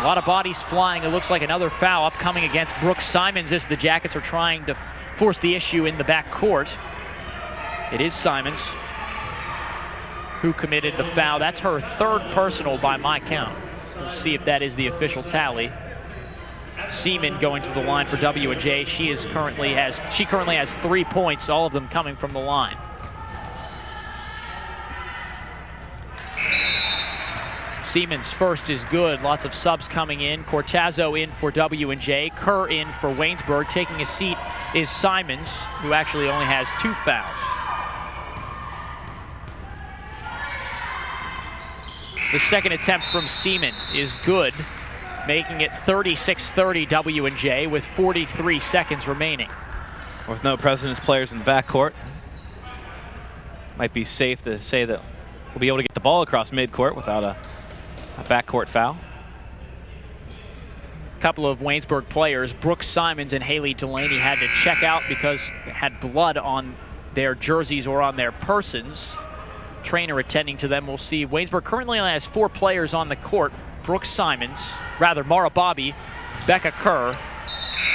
S1: A lot of bodies flying. It looks like another foul upcoming against Brooke Simons as the Jackets are trying to force the issue in the back court. It is Simons who committed the foul. That's her third personal by my count. We'll see if that is the official tally. Seaman going to the line for W&J. She currently has 3 points, all of them coming from the line. Seaman's first is good. Lots of subs coming in. Cortazzo in for W&J. Kerr in for Waynesburg. Taking a seat is Simons, who actually only has 2 fouls. The second attempt from Seaman is good, making it 36-30 W&J with 43 seconds remaining.
S2: With no Presidents players in the backcourt, might be safe to say that we'll be able to get the ball across midcourt without a backcourt foul.
S1: A couple of Waynesburg players, Brooke Simons and Haley Delaney, had to check out because they had blood on their jerseys or on their persons. Trainer attending to them. We'll see. Waynesburg currently only has 4 players on the court. Brooke Simons, Mara Bobby, Becca Kerr,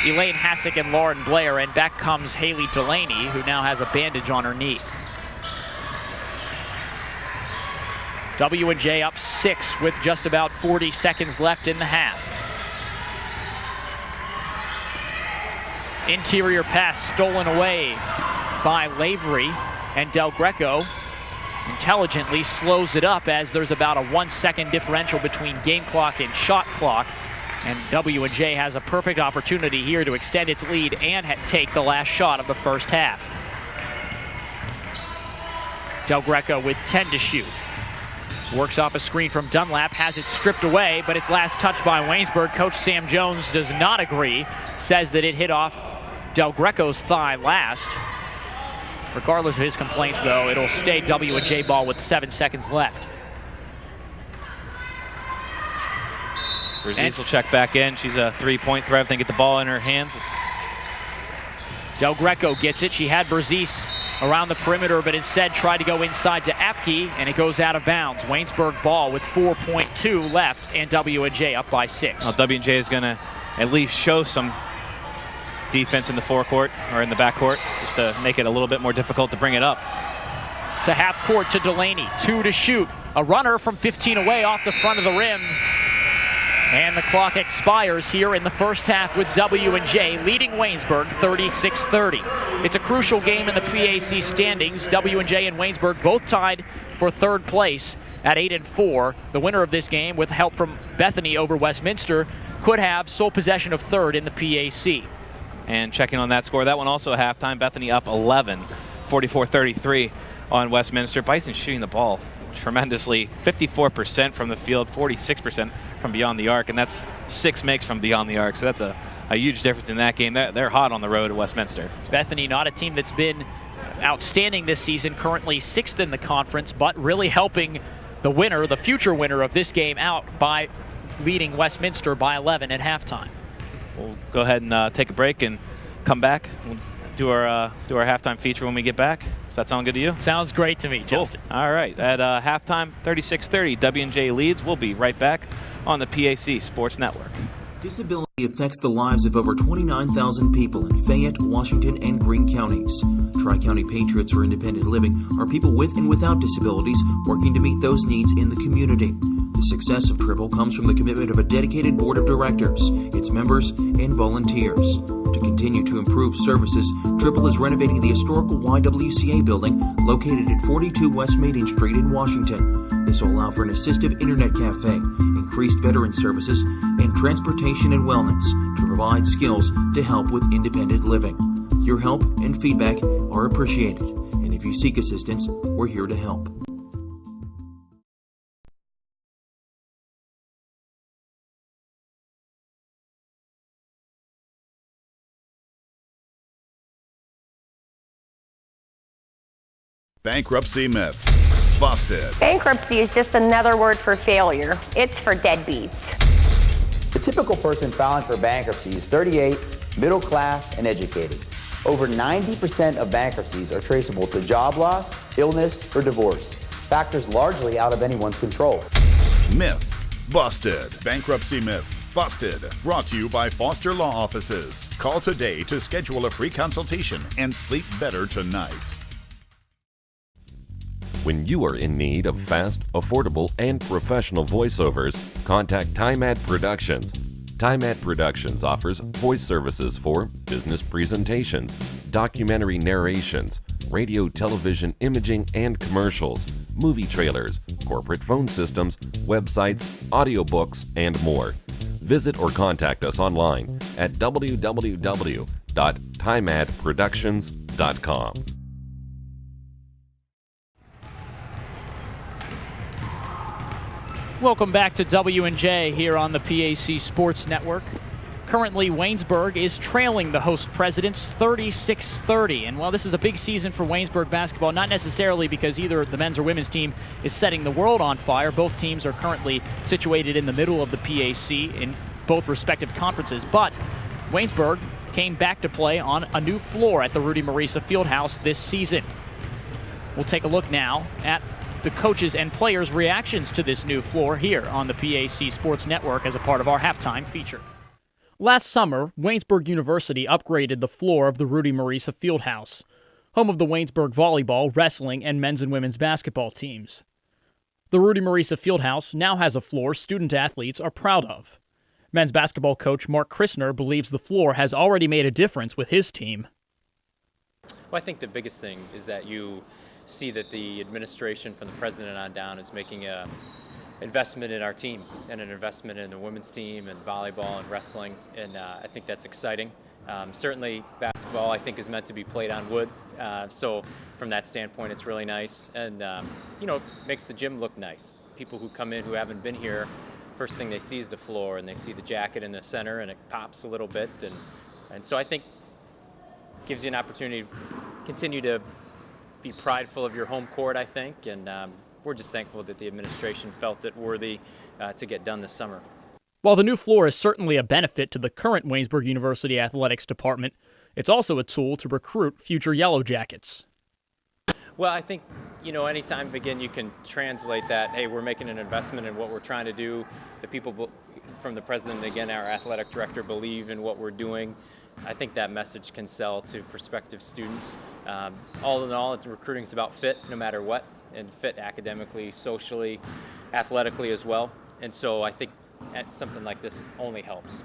S1: Elaine Hassick, and Lauren Blair, and back comes Haley Delaney, who now has a bandage on her knee. W&J up 6 with just about 40 seconds left in the half. Interior pass stolen away by Lavery, and Del Greco intelligently slows it up as there's about a 1 second differential between game clock and shot clock. And W&J has a perfect opportunity here to extend its lead and take the last shot of the first half. Del Greco with 10 to shoot. Works off a screen from Dunlap, has it stripped away, but it's last touched by Waynesburg. Coach Sam Jones does not agree, says that it hit off Del Greco's thigh last. Regardless of his complaints, though, it'll stay W&J ball with 7 seconds left.
S2: Berzis will check back in. She's a 3-point threat if they get the ball in her hands.
S1: Del Greco gets it. She had Berzis around the perimeter, but instead tried to go inside to Apke, and it goes out of bounds. Waynesburg ball with 4.2 left, and W&J up by 6.
S2: Well, W&J is going to at least show some defense in the forecourt or in the backcourt, just to make it a little bit more difficult to bring it up.
S1: To half court to Delaney, 2 to shoot. A runner from 15 away off the front of the rim. And the clock expires here in the first half with W&J leading Waynesburg 36-30. It's a crucial game in the PAC standings. W&J and Waynesburg both tied for third place at 8-4. The winner of this game, with help from Bethany over Westminster, could have sole possession of third in the PAC.
S2: And checking on that score, that one also at halftime, Bethany up 11, 44-33 on Westminster. Bison shooting the ball tremendously, 54% from the field, 46% from beyond the arc, and that's 6 makes from beyond the arc, so that's a huge difference in that game. They're hot on the road at Westminster.
S1: Bethany, not a team that's been outstanding this season, currently 6th in the conference, but really helping the winner, the future winner of this game, out by leading Westminster by 11 at halftime.
S2: We'll go ahead and take a break and come back. We'll do our halftime feature when we get back. Does that sound good to you?
S1: Sounds great to me, Justin.
S2: Cool. All right. At halftime, 36-30, W&J leads. We'll be right back on the PAC Sports Network.
S7: Disability affects the lives of over 29,000 people in Fayette, Washington, and Greene counties. Tri-County Patriots for Independent Living are people with and without disabilities working to meet those needs in the community. The success of Triple comes from the commitment of a dedicated board of directors, its members, and volunteers. To continue to improve services, Triple is renovating the historical YWCA building located at 42 West Maiden Street in Washington. This will allow for an assistive internet cafe, increased veteran services, and transportation and wellness to provide skills to help with independent living. Your help and feedback are appreciated, and if you seek assistance, we're here to help.
S4: Bankruptcy myths. Busted.
S5: Bankruptcy is just another word for failure. It's for deadbeats.
S6: The typical person filing for bankruptcy is 38, middle class, and educated. Over 90% of bankruptcies are traceable to job loss, illness, or divorce, factors largely out of anyone's control.
S4: Myth. Busted. Bankruptcy myths. Busted. Brought to you by Foster Law Offices. Call today to schedule a free consultation and sleep better tonight.
S8: When you are in need of fast, affordable, and professional voiceovers, contact TimeAd Productions. TimeAd Productions offers voice services for business presentations, documentary narrations, radio, television, imaging, and commercials, movie trailers, corporate phone systems, websites, audiobooks, and more. Visit or contact us online at www.timeadproductions.com.
S1: Welcome back to W&J here on the PAC Sports Network. Currently, Waynesburg is trailing the host Presidents 36-30. And while this is a big season for Waynesburg basketball, not necessarily because either the men's or women's team is setting the world on fire. Both teams are currently situated in the middle of the PAC in both respective conferences. But Waynesburg came back to play on a new floor at the Rudy Marisa Fieldhouse this season. We'll take a look now at the coaches and players' reactions to this new floor here on the PAC Sports Network as a part of our halftime feature. Last summer, Waynesburg University upgraded the floor of the Rudy Marisa Fieldhouse, home of the Waynesburg volleyball, wrestling, and men's and women's basketball teams. The Rudy Marisa Fieldhouse now has a floor student-athletes are proud of. Men's basketball coach Mark Christner believes the floor has already made a difference with his team.
S9: Well, I think the biggest thing is that you see that the administration from the president on down is making a investment in our team and an investment in the women's team and volleyball and wrestling, and I think that's exciting. Certainly basketball I think is meant to be played on wood, so from that standpoint it's really nice, and you know, it makes the gym look nice. People who come in who haven't been here, first thing they see is the floor, and they see the jacket in the center and it pops a little bit, and so I think it gives you an opportunity to continue to be prideful of your home court, I think, and we're just thankful that the administration felt it worthy to get done this summer.
S1: While the new floor is certainly a benefit to the current Waynesburg University Athletics Department, It's also a tool to recruit future Yellow Jackets.
S9: Well, I think, anytime, again, you can translate that, hey, we're making an investment in what we're trying to do. The people from the president, again, our athletic director, believe in what we're doing. I think that message can sell to prospective students. All in all, recruiting is about fit, no matter what, and fit academically, socially, athletically as well. And so I think something like this only helps.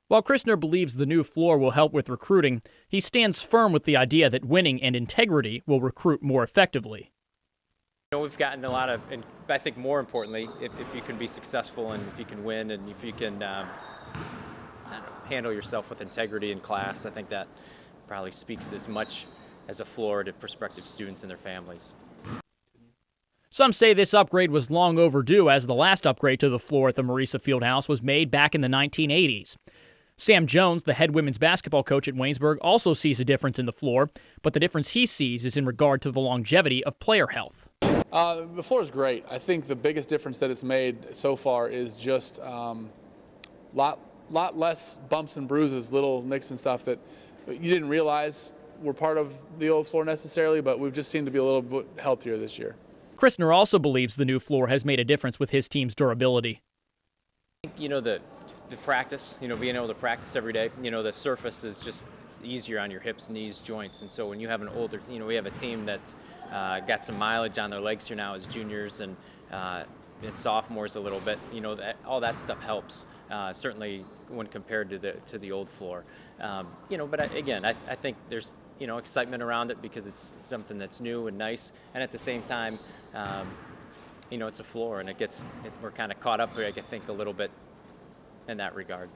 S1: While Christner believes the new floor will help with recruiting, he stands firm with the idea that winning and integrity will recruit more effectively.
S9: We've gotten a lot of, and I think more importantly, if you can be successful and if you can win and if you can handle yourself with integrity in class, I think that probably speaks as much as a floor to prospective students and their families.
S1: Some say this upgrade was long overdue, as the last upgrade to the floor at the Marisa Fieldhouse was made back in the 1980s. Sam Jones, the head women's basketball coach at Waynesburg, also sees a difference in the floor, but the difference he sees is in regard to the longevity of player health.
S10: The floor is great. I think the biggest difference that it's made so far is just lot less bumps and bruises, little nicks and stuff that you didn't realize were part of the old floor necessarily, but we've just seemed to be a little bit healthier this year.
S1: Christner also believes the new floor has made a difference with his team's durability.
S9: The practice, being able to practice every day, the surface is just it's easier on your hips, knees, joints. And so when you have an older, we have a team that's got some mileage on their legs here now as juniors and sophomores a little bit, all that stuff helps, certainly when compared to the old floor. But I think there's, excitement around it because it's something that's new and nice. And at the same time, it's a floor and we're kind of caught up, I think, a little bit in that regard.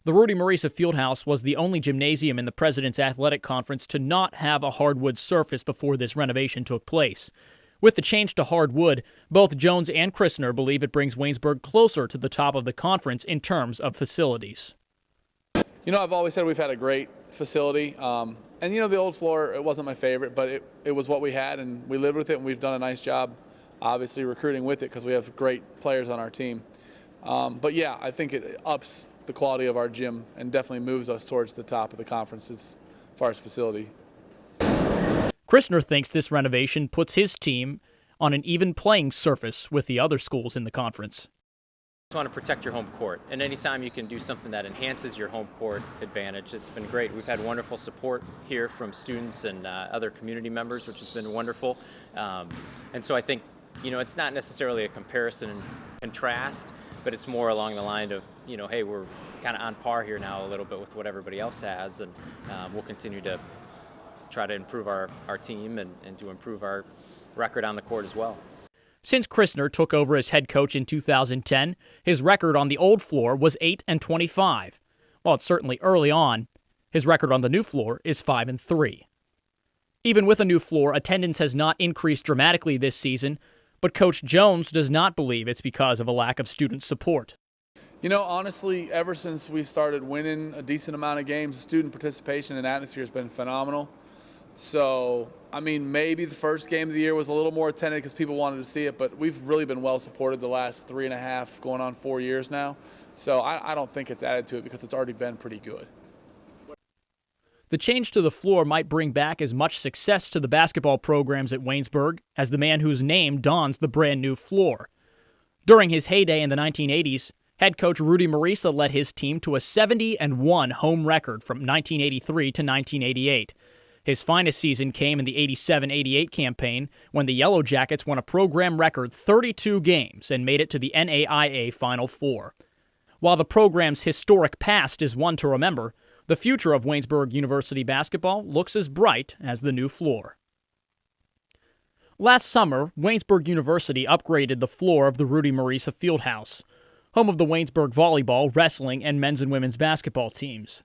S1: The Rudy Marisa Fieldhouse was the only gymnasium in the President's Athletic Conference to not have a hardwood surface before this renovation took place. With the change to hardwood, both Jones and Christner believe it brings Waynesburg closer to the top of the conference in terms of facilities.
S10: I've always said we've had a great facility. And, the old floor, it wasn't my favorite, but it was what we had, and we lived with it, and we've done a nice job, obviously, recruiting with it because we have great players on our team. But yeah, I think it ups the quality of our gym and definitely moves us towards the top of the conference as far as facility.
S1: Christner thinks this renovation puts his team on an even playing surface with the other schools in the conference.
S9: You want to protect your home court, and anytime you can do something that enhances your home court advantage, it's been great. We've had wonderful support here from students and other community members, which has been wonderful. And so I think, it's not necessarily a comparison and contrast, but it's more along the line of, hey, we're kind of on par here now a little bit with what everybody else has, and we'll continue to try to improve our team and to improve our record on the court as well.
S1: Since Christner took over as head coach in 2010, his record on the old floor was 8-25. While it's certainly early on, his record on the new floor is 5-3. Even with a new floor, attendance has not increased dramatically this season, but Coach Jones does not believe it's because of a lack of student support.
S10: Honestly, ever since we started winning a decent amount of games, student participation and atmosphere has been phenomenal. So, maybe the first game of the year was a little more attended because people wanted to see it, but we've really been well supported the last 3.5, going on 4 years now. So I don't think it's added to it because it's already been pretty good.
S1: The change to the floor might bring back as much success to the basketball programs at Waynesburg as the man whose name dons the brand new floor. During his heyday in the 1980s, head coach Rudy Marisa led his team to a 70-1 home record from 1983 to 1988. His finest season came in the 87-88 campaign when the Yellow Jackets won a program record 32 games and made it to the NAIA Final Four. While the program's historic past is one to remember, the future of Waynesburg University basketball looks as bright as the new floor. Last summer, Waynesburg University upgraded the floor of the Rudy Marisa Fieldhouse, home of the Waynesburg volleyball, wrestling, and men's and women's basketball teams.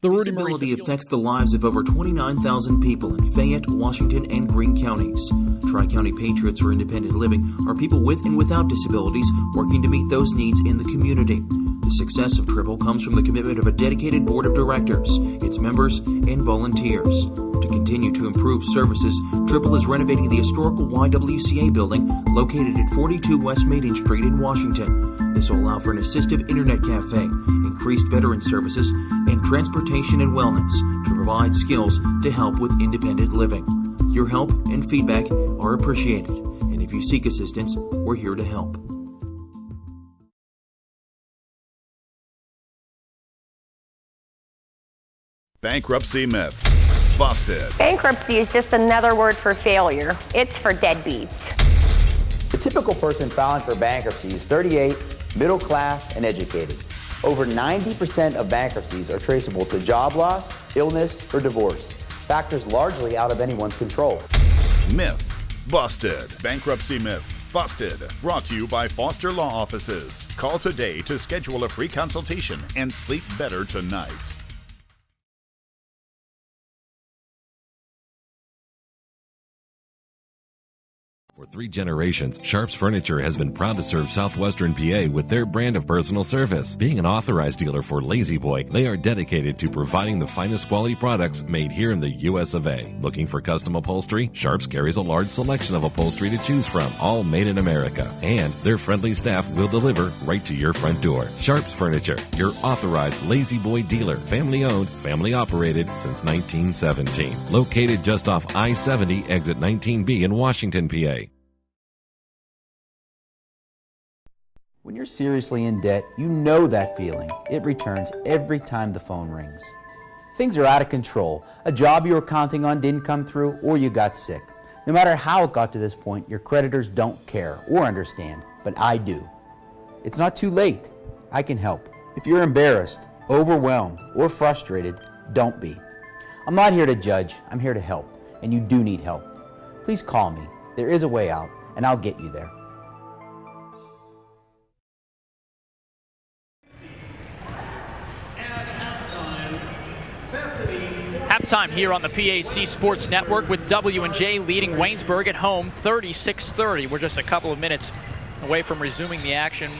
S1: The Rudy
S7: Disability affects the lives of over 29,000 people in Fayette, Washington, and Greene counties. Tri-County Patriots for Independent Living are people with and without disabilities working to meet those needs in the community. The success of Triple comes from the commitment of a dedicated board of directors, its members, and volunteers. To continue to improve services, Triple is renovating the historical YWCA building located at 42 West Maiden Street in Washington. This will allow for an assistive internet cafe, increased veteran services, and transportation and wellness to provide skills to help with independent living. Your help and feedback are appreciated, and if you seek assistance, we're here to help.
S4: Bankruptcy myths busted.
S5: Bankruptcy is just another word for failure. It's for deadbeats.
S6: The typical person filing for bankruptcy is 38, middle class, and educated. Over 90% of bankruptcies are traceable to job loss, illness, or divorce, factors largely out of anyone's control.
S4: Myth busted. Bankruptcy myths busted. Brought to you by Foster Law Offices. Call today to schedule a free consultation and sleep better tonight.
S8: For 3 generations, Sharps Furniture has been proud to serve Southwestern PA with their brand of personal service. Being an authorized dealer for Lazy Boy, they are dedicated to providing the finest quality products made here in the US of A. Looking for custom upholstery? Sharps carries a large selection of upholstery to choose from, all made in America. And their friendly staff will deliver right to your front door. Sharps Furniture, your authorized Lazy Boy dealer. Family owned, family operated since 1917. Located just off I-70, exit 19B in Washington, PA.
S6: When you're seriously in debt, you know that feeling. It returns every time the phone rings. Things are out of control. A job you were counting on didn't come through, or you got sick. No matter how it got to this point, your creditors don't care or understand, but I do. It's not too late. I can help. If you're embarrassed, overwhelmed, or frustrated, don't be. I'm not here to judge. I'm here to help, and you do need help. Please call me. There is a way out, and I'll get you there.
S1: Halftime here on the PAC Sports Network with W&J leading Waynesburg at home 36-30. We're just a couple of minutes away from resuming the action.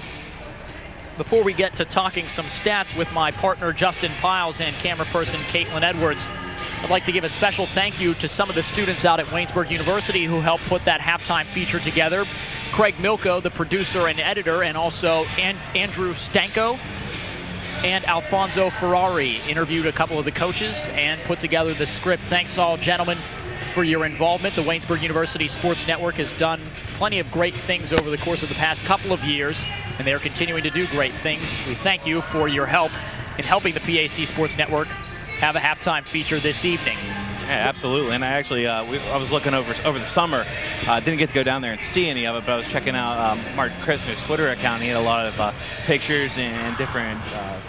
S1: Before we get to talking some stats with my partner Justin Piles and camera person Caitlin Edwards, I'd like to give a special thank you to some of the students out at Waynesburg University who helped put that halftime feature together. Craig Milko, the producer and editor, and also Andrew Stanko and Alfonso Ferrari interviewed a couple of the coaches and put together the script. Thanks all, gentlemen, for your involvement. The Waynesburg University Sports Network has done plenty of great things over the course of the past couple of years, and they are continuing to do great things. We thank you for your help in helping the PAC Sports Network have a halftime feature this evening.
S2: Yeah, absolutely. And I actually, I was looking over the summer. Didn't get to go down there and see any of it, but I was checking out Mark Christner's Twitter account. He had a lot of pictures and different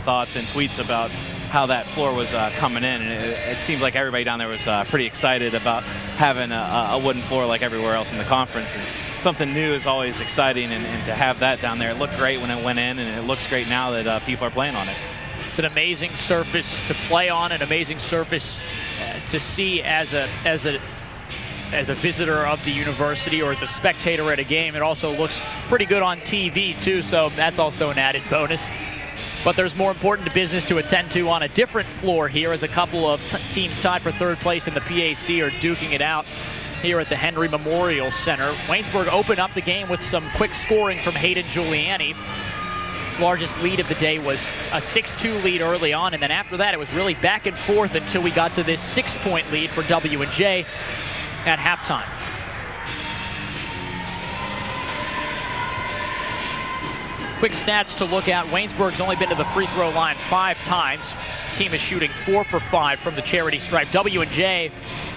S2: thoughts and tweets about how that floor was coming in. And it seemed like everybody down there was pretty excited about having a wooden floor like everywhere else in the conference. And something new is always exciting, and to have that down there, it looked great when it went in, and it looks great now that people are playing on it.
S1: It's an amazing surface to play on, an amazing surface to see as a visitor of the university or as a spectator at a game. It also looks pretty good on TV too, so that's also an added bonus. But there's more important business to attend to on a different floor here, as a couple of teams tied for third place in the PAC are duking it out here at the Henry Memorial Center. Waynesburg opened up the game with some quick scoring from Hayden Giuliani. His largest lead of the day was a 6-2 lead early on, and then after that it was really back and forth until we got to this 6-point lead for W&J at halftime. Quick stats to look at. Waynesburg's only been to the free throw line 5 times. The team is shooting 4 for 5 from the charity stripe. W&J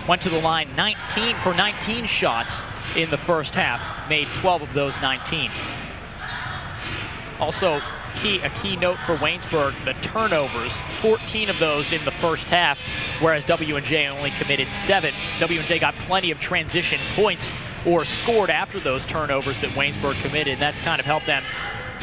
S1: went to the line 19 shots in the first half, made 12 of those 19. Also, a key note for Waynesburg, the turnovers, 14 of those in the first half, whereas W&J only committed 7. W&J got plenty of transition points or scored after those turnovers that Waynesburg committed. That's kind of helped them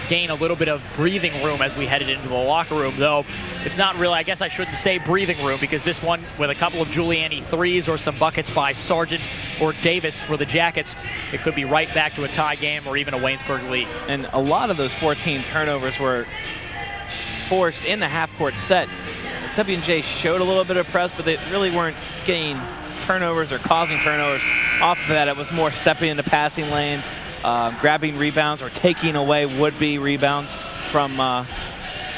S1: gain a little bit of breathing room as we headed into the locker room, though it's not really, I guess I shouldn't say breathing room, because this one with a couple of Giuliani threes or some buckets by Sargent or Davis for the Jackets, it could be right back to a tie game or even a Waynesburg lead.
S2: And a lot of those 14 turnovers were forced in the half-court set. W&J showed a little bit of press, but they really weren't getting turnovers or causing turnovers. Off of that, it was more stepping into passing lanes, grabbing rebounds or taking away would-be rebounds from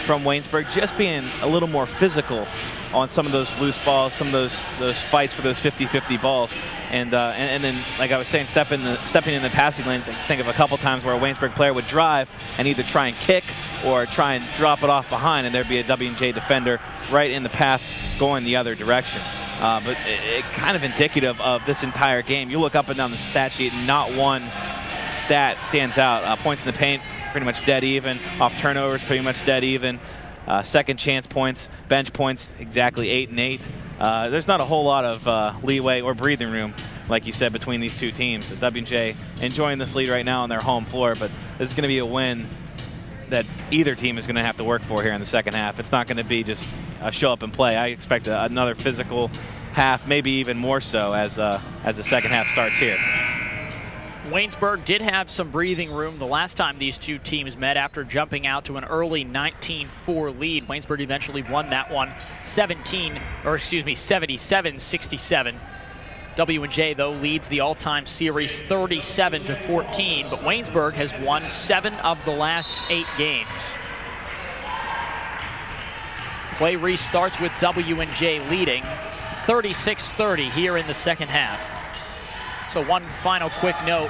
S2: Waynesburg, just being a little more physical on some of those loose balls, some of those fights for those 50-50 balls. And then, like I was saying, stepping in the passing lanes. I think of a couple times where a Waynesburg player would drive and either try and kick or try and drop it off behind, and there'd be a W&J defender right in the path going the other direction. But it kind of indicative of this entire game. You look up and down the stat sheet, and not one stat stands out. Points in the paint, pretty much dead even. Off turnovers, pretty much dead even. Second chance points, bench points, exactly 8 and 8. There's not a whole lot of leeway or breathing room, like you said, between these two teams. W&J enjoying this lead right now on their home floor, but this is going to be a win that either team is going to have to work for here in the second half. It's not going to be just a show up and play. I expect another physical half, maybe even more so as the second half starts here.
S1: Waynesburg did have some breathing room the last time these two teams met after jumping out to an early 19-4 lead. Waynesburg eventually won that one 77-67. W&J, though, leads the all-time series 37-14, but Waynesburg has won 7 of the last 8 games. Play restarts with W&J leading 36-30 here in the second half. So one final quick note,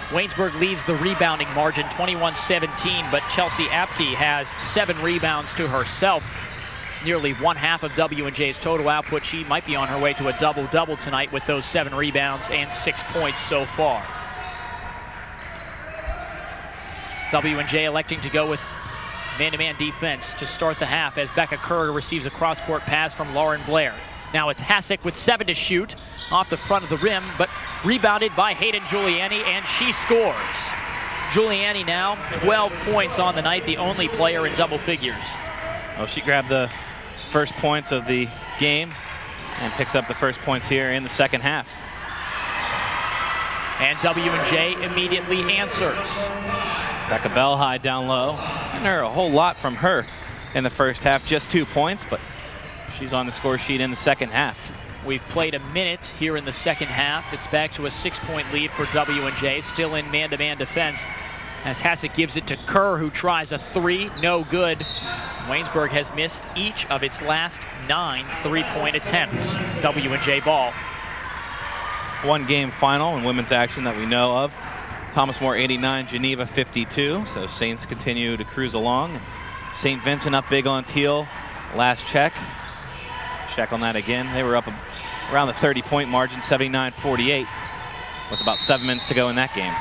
S1: Waynesburg leads the rebounding margin 21-17, but Chelsea Apke has 7 rebounds to herself. Nearly one half of W&J's total output. She might be on her way to a double-double tonight with those 7 rebounds and 6 points so far. W&J electing to go with man-to-man defense to start the half as Becca Kerr receives a cross-court pass from Lauren Blair. Now it's Hasek with 7 to shoot off the front of the rim, but rebounded by Hayden Giuliani, and she scores. Giuliani now 12 points on the night, the only player in double figures.
S2: Well, she grabbed the first points of the game and picks up the first points here in the second half.
S1: And W&J immediately answers.
S2: Becca Belhigh down low. Didn't hear a whole lot from her in the first half, just 2 points, but she's on the score sheet in the second half.
S1: We've played a minute here in the second half. It's back to a 6-point lead for W&J, still in man-to-man defense as Hasek gives it to Kerr, who tries a 3, no good. Waynesburg has missed each of its last 9 3-point attempts. W&J ball.
S2: One game final in women's action that we know of. Thomas More 89, Geneva 52. So Saints continue to cruise along. St. Vincent up big on Teal. Last check. Check on that again. They were up around the 30-point margin, 79-48, with about 7 minutes to go in that game.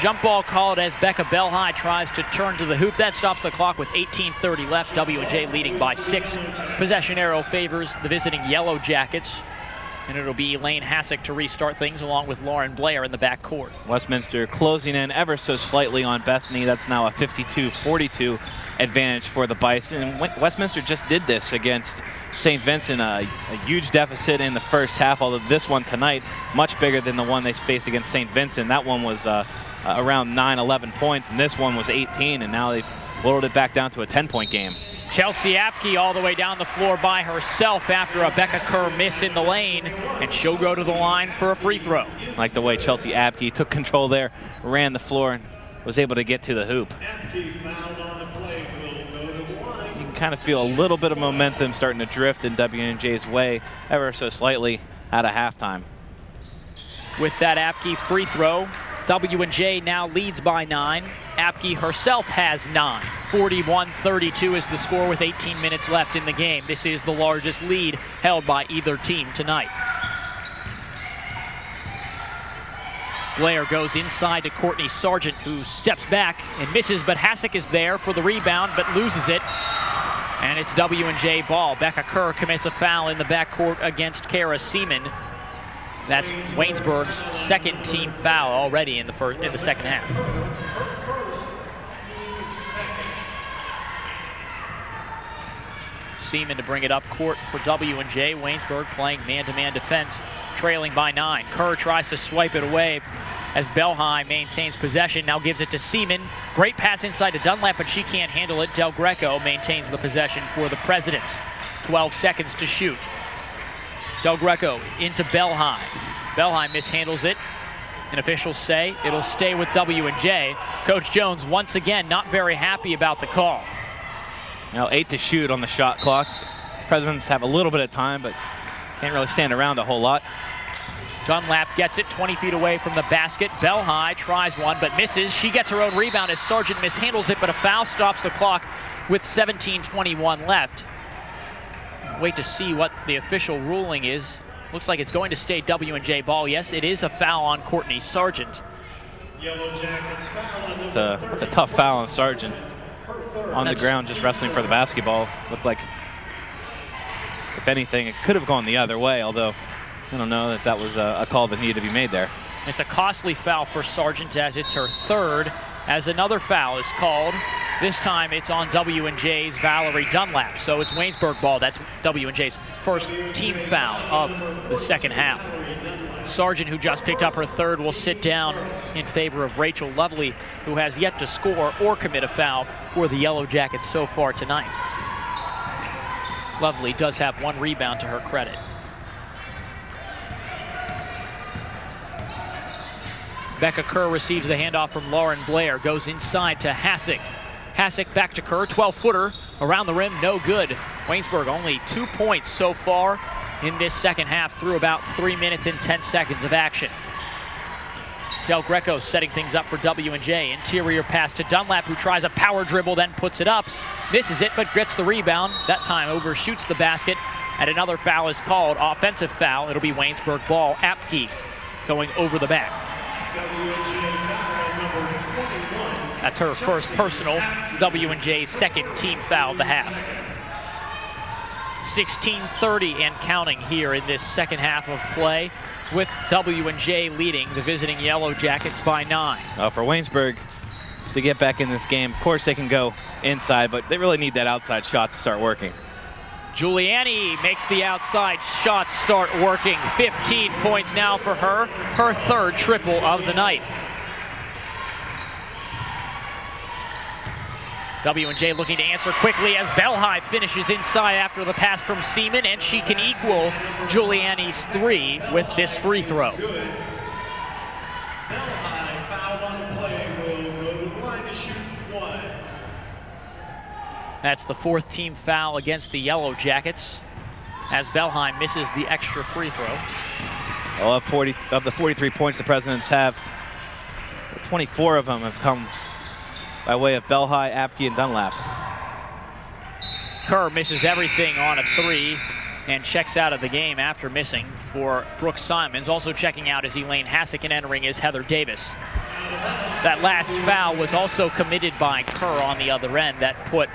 S1: Jump ball called as Becca Belhigh tries to turn to the hoop. That stops the clock with 18:30 left. W&J leading by 6. Possession arrow favors the visiting Yellow Jackets, and it'll be Elaine Hasek to restart things along with Lauren Blair in the backcourt.
S2: Westminster closing in ever so slightly on Bethany. That's now a 52-42 advantage for the Bison. And Westminster just did this against St. Vincent, a huge deficit in the first half, although this one tonight much bigger than the one they faced against St. Vincent. That one was around 9-11 points, and this one was 18, and now they've lowered it back down to a 10-point game.
S1: Chelsea Apke all the way down the floor by herself after a Becca Kerr miss in the lane, and she'll go to the line for a free throw.
S2: Like the way Chelsea Apke took control there, ran the floor, and was able to get to the hoop. You can kind of feel a little bit of momentum starting to drift in W&J's way ever so slightly out of halftime.
S1: With that Apke free throw, W&J now leads by 9. Apke herself has 9. 41-32 is the score with 18 minutes left in the game. This is the largest lead held by either team tonight. Blair goes inside to Courtney Sargent, who steps back and misses, but Hasek is there for the rebound, but loses it. And it's W&J ball. Becca Kerr commits a foul in the backcourt against Kara Seaman. That's Waynesburg's second team foul already in the second half. Seaman to bring it up court for W&J. Waynesburg playing man-to-man defense, trailing by 9. Kerr tries to swipe it away as Belhigh maintains possession. Now gives it to Seaman. Great pass inside to Dunlap, but she can't handle it. Del Greco maintains the possession for the Presidents. 12 seconds to shoot. Del Greco into Belhigh. Belhigh mishandles it. and officials say it'll stay with W&J. Coach Jones once again not very happy about the call.
S2: Now 8 to shoot on the shot clock. Presidents have a little bit of time, but can't really stand around a whole lot.
S1: Dunlap gets it 20 feet away from the basket. Bell High tries one but misses. She gets her own rebound as Sargent mishandles it, but a foul stops the clock with 17:21 left. Wait to see what the official ruling is. Looks like it's going to stay W&J ball. Yes, it is a foul on Courtney Sargent.
S2: It's a tough foul on Sargent. On the ground, just wrestling for the basketball. Looked like, if anything, it could have gone the other way, although I don't know that that was a call that needed to be made there.
S1: It's a costly foul for Sargent as it's her third, as another foul is called. This time it's on W&J's Valerie Dunlap. So it's Waynesburg ball. That's W&J's first team foul of the second half. Sargent, who just picked up her third, will sit down in favor of Rachel Lovely, who has yet to score or commit a foul for the Yellow Jackets so far tonight. Lovely does have one rebound to her credit. Becca Kerr receives the handoff from Lauren Blair, goes inside to Hassick. Hassick back to Kerr, 12-footer around the rim, no good. Waynesburg only 2 points so far in this second half through about 3 minutes and 10 seconds of action. Del Greco setting things up for W&J. Interior pass to Dunlap, who tries a power dribble, then puts it up. Misses it, but gets the rebound. That time overshoots the basket, and another foul is called. Offensive foul. It'll be Waynesburg ball. Apke going over the back. That's her first personal. W&J's second team foul of the half. 16:30 and counting here in this second half of play, with W&J leading the visiting Yellow Jackets by 9.
S2: For Waynesburg to get back in this game, of course they can go inside, but they really need that outside shot to start working.
S1: Giuliani makes the outside shots start working. 15 points now for her, her third triple of the night. W&J looking to answer quickly as Belhigh finishes inside after the pass from Seaman, and she can equal Giuliani's 3 with this free throw.
S3: Belhigh fouled on the play, will go to the line to shoot 1.
S1: That's the fourth team foul against the Yellow Jackets as Belhigh misses the extra free throw.
S2: Well, of the 43 points the Presidents have, 24 of them have come by way of Belhigh, Apke, and Dunlap.
S1: Kerr misses everything on a 3 and checks out of the game after missing for Brooks Simons. Also checking out is Elaine Hassick, and entering is Heather Davis. That last foul was also committed by Kerr on the other end. That put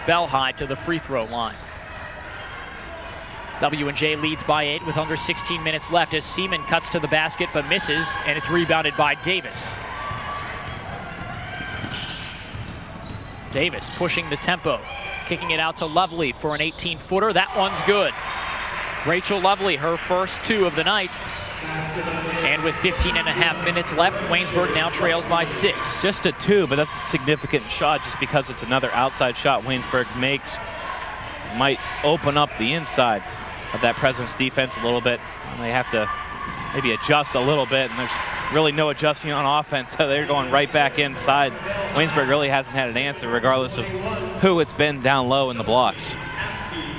S1: Belhigh to the free throw line. W&J leads by 8 with under 16 minutes left as Seaman cuts to the basket but misses, and it's rebounded by Davis. Davis pushing the tempo, kicking it out to Lovely for an 18-footer. That one's good. Rachel Lovely, her first 2 of the night. And with 15.5 minutes left, Waynesburg now trails by 6.
S2: Just a 2, but that's a significant shot just because it's another outside shot Waynesburg makes. Might open up the inside of that President's defense a little bit. And they have to maybe adjust a little bit, and there's really no adjusting on offense, so they're going right back inside. Waynesburg really hasn't had an answer regardless of who it's been down low in the blocks.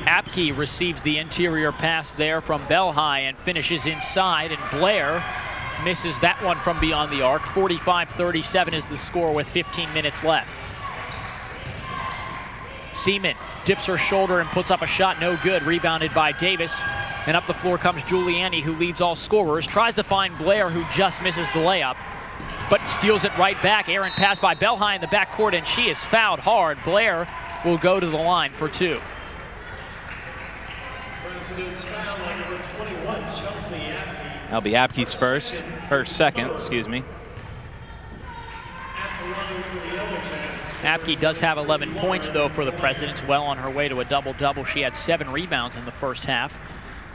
S1: Apke receives the interior pass there from Belhigh and finishes inside, and Blair misses that one from beyond the arc. 45-37 is the score with 15 minutes left. Seaman dips her shoulder and puts up a shot, no good, rebounded by Davis. And up the floor comes Giuliani, who leads all scorers, tries to find Blair, who just misses the layup, but steals it right back. Aaron pass by Belhigh in the backcourt, and she is fouled hard. Blair will go to the line for 2.
S3: President's foul on number 21, Chelsea Apke.
S2: That'll be Apke's first, her second, excuse me.
S3: At the line for the Yellow Jackets.
S1: Apke does have 11 points, though, for the Presidents, well on her way to a double-double. She had 7 rebounds in the first half,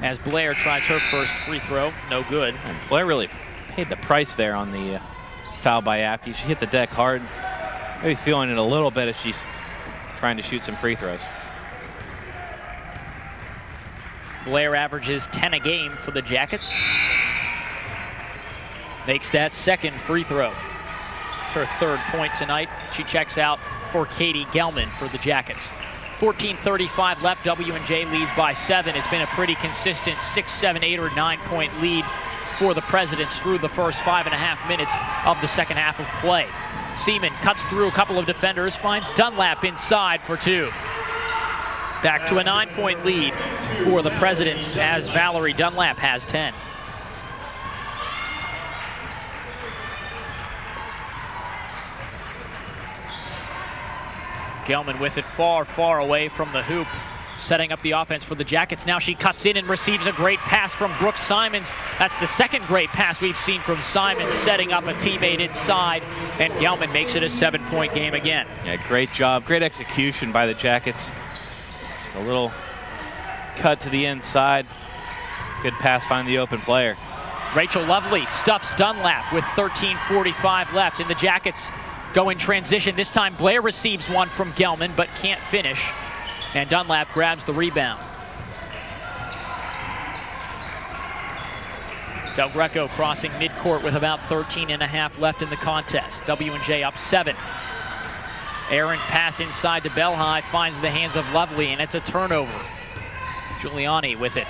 S1: as Blair tries her first free throw, no good.
S2: And Blair really paid the price there on the foul by Apke. She hit the deck hard, maybe feeling it a little bit as she's trying to shoot some free throws.
S1: Blair averages 10 a game for the Jackets. makes that second free throw. It's her third point tonight. She checks out for Katie Gelman for the Jackets. 14:35 left. W&J leads by 7. It's been a pretty consistent 6, 7, 8, or 9-point lead for the Presidents through the first 5.5 minutes of the second half of play. Seaman cuts through a couple of defenders, finds Dunlap inside for 2. Back to a 9-point lead for the Presidents as Valerie Dunlap has 10. Gelman with it far, far away from the hoop, setting up the offense for the Jackets. Now she cuts in and receives a great pass from Brooke Simons. That's the second great pass we've seen from Simons, setting up a teammate inside, and Gelman makes it a 7-point game again.
S2: Yeah, great job, great execution by the Jackets. Just a little cut to the inside. Good pass, find the open player.
S1: Rachel Lovely stuffs Dunlap with 13:45 left, and the Jackets go in transition. This time Blair receives one from Gelman but can't finish, and Dunlap grabs the rebound. Del Greco crossing midcourt with about 13.5 left in the contest. W&J up 7. Aaron pass inside to Belhigh, finds the hands of Lovely, and it's a turnover. Giuliani with it.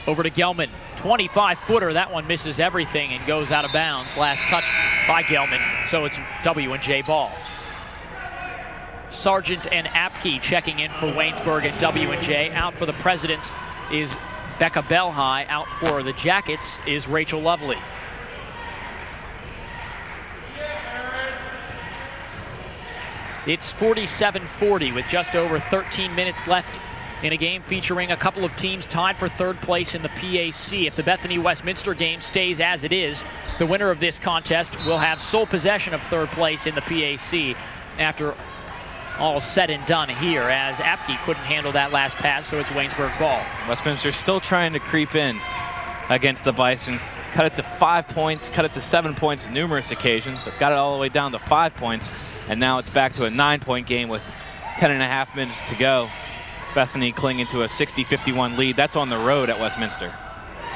S1: Over to Gelman. 25-footer, that one misses everything and goes out of bounds. Last touch by Gelman, so it's W&J ball. Sargent and Apke checking in for Waynesburg and W&J. Out for the Presidents is Becca Belhigh. Out for the Jackets is Rachel Lovely. It's 47-40 with just over 13 minutes left in a game featuring a couple of teams tied for third place in the PAC. If the Bethany-Westminster game stays as it is, the winner of this contest will have sole possession of third place in the PAC after all said and done here, as Apke couldn't handle that last pass, so it's Waynesburg ball.
S2: Westminster still trying to creep in against the Bison. Cut it to 5 points, cut it to 7 points on numerous occasions, but got it all the way down to 5 points, and now it's back to a 9-point game with 10.5 minutes to go. Bethany clinging to a 60-51 lead. That's on the road at Westminster.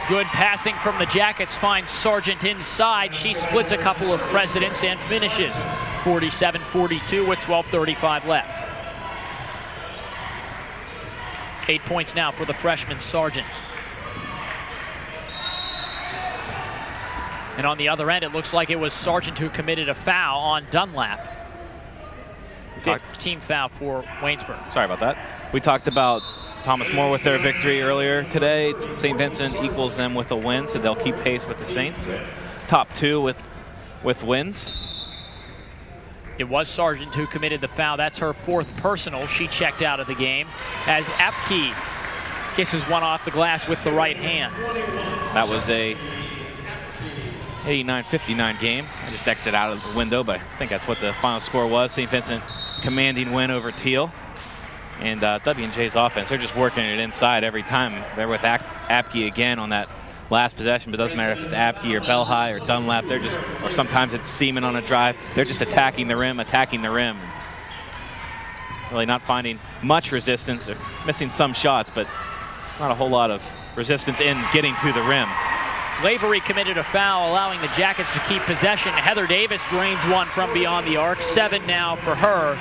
S1: Good passing from the Jackets, finds Sargent inside. She splits a couple of Presidents and finishes 47-42 with 12:35 left. 8 points now for the freshman Sargent. And on the other end, it looks like it was Sargent who committed a foul on Dunlap. 15th foul for Waynesburg.
S2: Sorry about that. We talked about Thomas More with their victory earlier today. St. Vincent equals them with a win, so they'll keep pace with the Saints. So top 2 with wins.
S1: It was Sargent who committed the foul. That's her 4th personal. She checked out of the game as Apke kisses one off the glass with the right hand.
S2: That was a 89-59 game. I just exited out of the window, but I think that's what the final score was. St. Vincent commanding win over Teal. And W&J's offense, they're just working it inside every time. They're with Apke again on that last possession, but it doesn't matter if it's Apke or Belhigh or Dunlap. They're just, or sometimes it's Seaman on a drive. They're just attacking the rim. Really not finding much resistance. They're missing some shots, but not a whole lot of resistance in getting to the rim.
S1: Lavery committed a foul, allowing the Jackets to keep possession. Heather Davis drains one from beyond the arc. 7 now for her.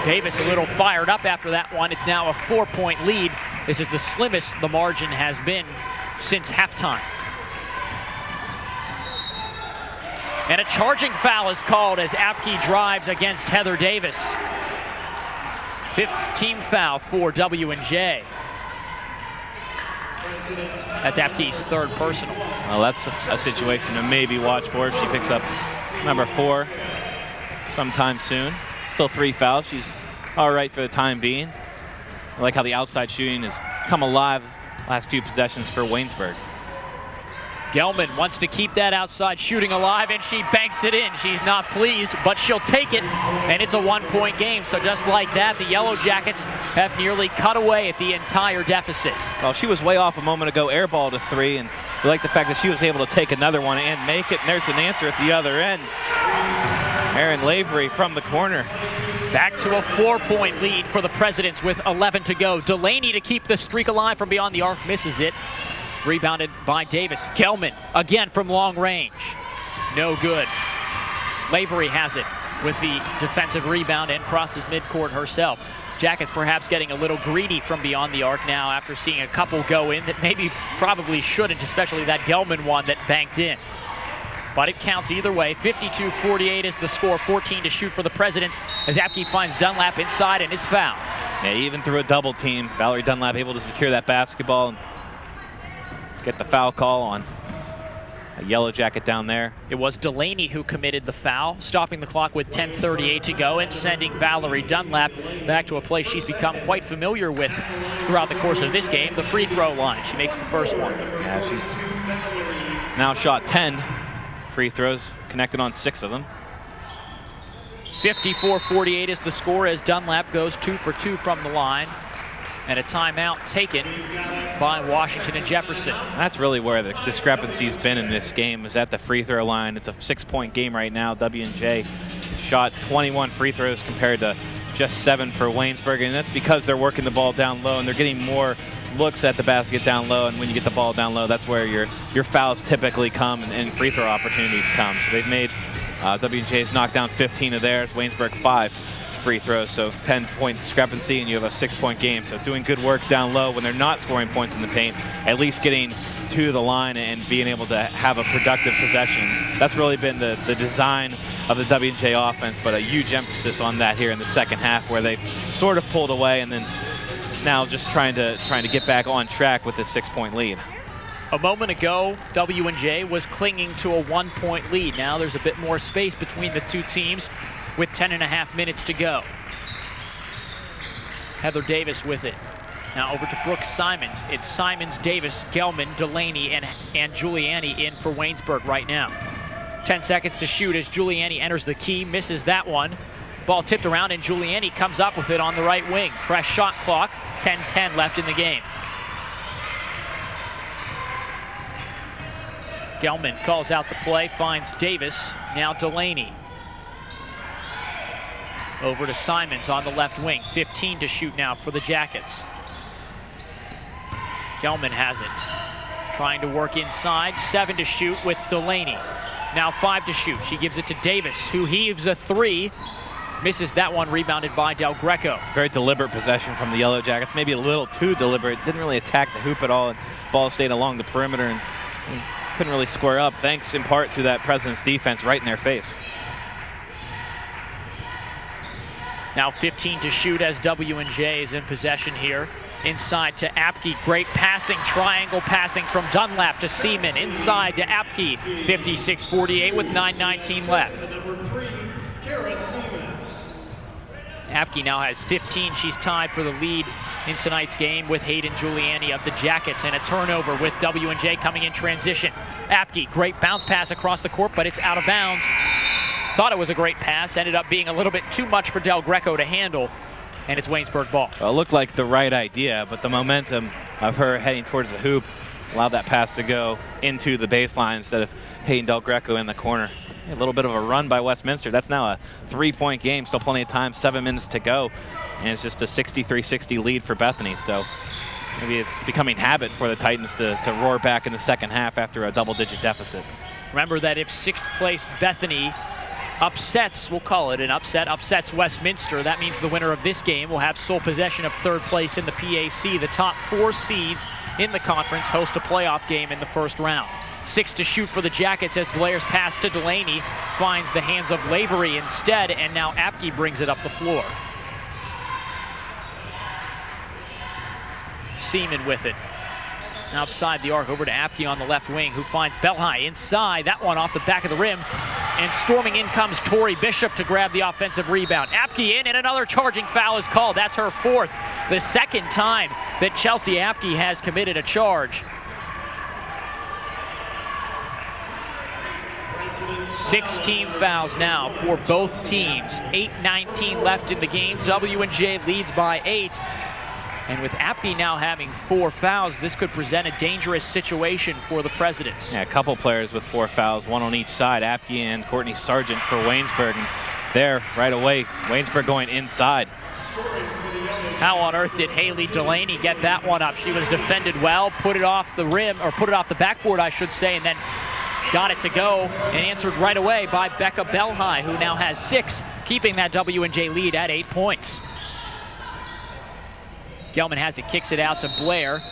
S1: Davis a little fired up after that one. It's now a 4-point lead. This is the slimmest the margin has been since halftime. And a charging foul is called as Apke drives against Heather Davis. 5th team foul for W&J. That's Apke's 3rd personal.
S2: Well, that's a situation to maybe watch for if she picks up number 4 sometime soon. Still 3 fouls. She's all right for the time being. I like how the outside shooting has come alive last few possessions for Waynesburg.
S1: Gelman wants to keep that outside shooting alive, and she banks it in. She's not pleased, but she'll take it, and it's a 1-point game. So just like that, the Yellow Jackets have nearly cut away at the entire deficit.
S2: Well, she was way off a moment ago, air ball to 3, and we like the fact that she was able to take another one and make it, and there's an answer at the other end. Erin Lavery from the corner.
S1: Back to a 4-point lead for the Presidents with 11 to go. Delaney to keep the streak alive from beyond the arc, misses it. Rebounded by Davis. Gelman again from long range. No good. Lavery has it with the defensive rebound and crosses midcourt herself. Jackets perhaps getting a little greedy from beyond the arc now after seeing a couple go in that maybe probably shouldn't, especially that Gelman one that banked in. But it counts either way. 52-48 is the score. 14 to shoot for the Presidents as Apke finds Dunlap inside and is fouled.
S2: Yeah, even through a double team, Valerie Dunlap able to secure that basketball and get the foul call on a Yellow Jacket down there.
S1: It was Delaney who committed the foul, stopping the clock with 10:38 to go and sending Valerie Dunlap back to a place she's become quite familiar with throughout the course of this game, the free throw line. She makes the first one.
S2: Yeah, she's now shot 10 free throws, connected on 6 of them.
S1: 54-48 is the score as Dunlap goes 2 for 2 from the line. And a timeout taken by Washington and Jefferson.
S2: That's really where the discrepancy's been in this game, is at the free throw line. It's a 6-point game right now. W&J shot 21 free throws compared to just 7 for Waynesburg, and that's because they're working the ball down low and they're getting more looks at the basket down low, and when you get the ball down low, that's where your fouls typically come and free throw opportunities come. So they've made W&J's knocked down 15 of theirs, Waynesburg 5 free throws, so 10-point discrepancy, and you have a 6-point game. So doing good work down low when they're not scoring points in the paint, at least getting to the line and being able to have a productive possession. That's really been the design of the W&J offense, but a huge emphasis on that here in the second half, where they sort of pulled away and then now just trying to get back on track with this 6-point lead.
S1: A moment ago, W&J was clinging to a 1-point lead. Now there's a bit more space between the two teams with 10.5 minutes to go. Heather Davis with it. Now over to Brooke Simons. It's Simons, Davis, Gelman, Delaney, and Giuliani in for Waynesburg right now. 10 seconds to shoot as Giuliani enters the key, misses that one. Ball tipped around and Giuliani comes up with it on the right wing. Fresh shot clock, 10:10 left in the game. Gelman calls out the play, finds Davis, now Delaney. Over to Simons on the left wing. 15 to shoot now for the Jackets. Gelman has it. Trying to work inside. 7 to shoot with Delaney. Now 5 to shoot. She gives it to Davis, who heaves a 3. Misses that one, rebounded by Del Greco.
S2: Very deliberate possession from the Yellow Jackets. Maybe a little too deliberate. Didn't really attack the hoop at all. And ball stayed along the perimeter and couldn't really square up, thanks in part to that President's defense right in their face.
S1: Now 15 to shoot as W&J is in possession here. Inside to Apke, great passing, triangle passing from Dunlap to Seaman. Inside to Apke, 56-48 with 9:19 left. Apke now has 15. She's tied for the lead in tonight's game with Hayden Giuliani of the Jackets, and a turnover with W&J coming in transition. Apke, great bounce pass across the court, but it's out of bounds. Thought it was a great pass, ended up being a little bit too much for Del Greco to handle, and it's Waynesburg ball.
S2: Well, it looked like the right idea, but the momentum of her heading towards the hoop allowed that pass to go into the baseline instead of Hayden Del Greco in the corner. A little bit of a run by Westminster. That's now a 3-point game, still plenty of time, 7 minutes to go, and it's just a 63-60 lead for Bethany. So maybe it's becoming habit for the Titans to roar back in the second half after a double-digit deficit.
S1: Remember that if 6th place Bethany upsets, we'll call it an upset, upsets Westminster, that means the winner of this game will have sole possession of 3rd place in the PAC. The top 4 seeds in the conference host a playoff game in the first round. 6 to shoot for the Jackets as Blair's pass to Delaney finds the hands of Lavery instead, and now Apke brings it up the floor. Seaman with it. Outside the arc over to Apke on the left wing, who finds Belhai inside. That one off the back of the rim. And storming in comes Tori Bishop to grab the offensive rebound. Apke in, and another charging foul is called. That's her 4th. The second time that Chelsea Apke has committed a charge. 16 fouls now for both teams. 8:19 left in the game. W&J leads by 8. And with Apke now having 4 fouls, this could present a dangerous situation for the Presidents.
S2: Yeah, a couple players with 4 fouls, one on each side. Apke and Courtney Sargent for Waynesburg. And there, right away, Waynesburg going inside.
S1: How on earth did Haley Delaney get that one up? She was defended well, put it off the rim, or put it off the backboard, I should say, and then got it to go and answered right away by Becca Belhigh, who now has 6, keeping that W&J lead at 8 points. Gelman has it, kicks it out to Blair,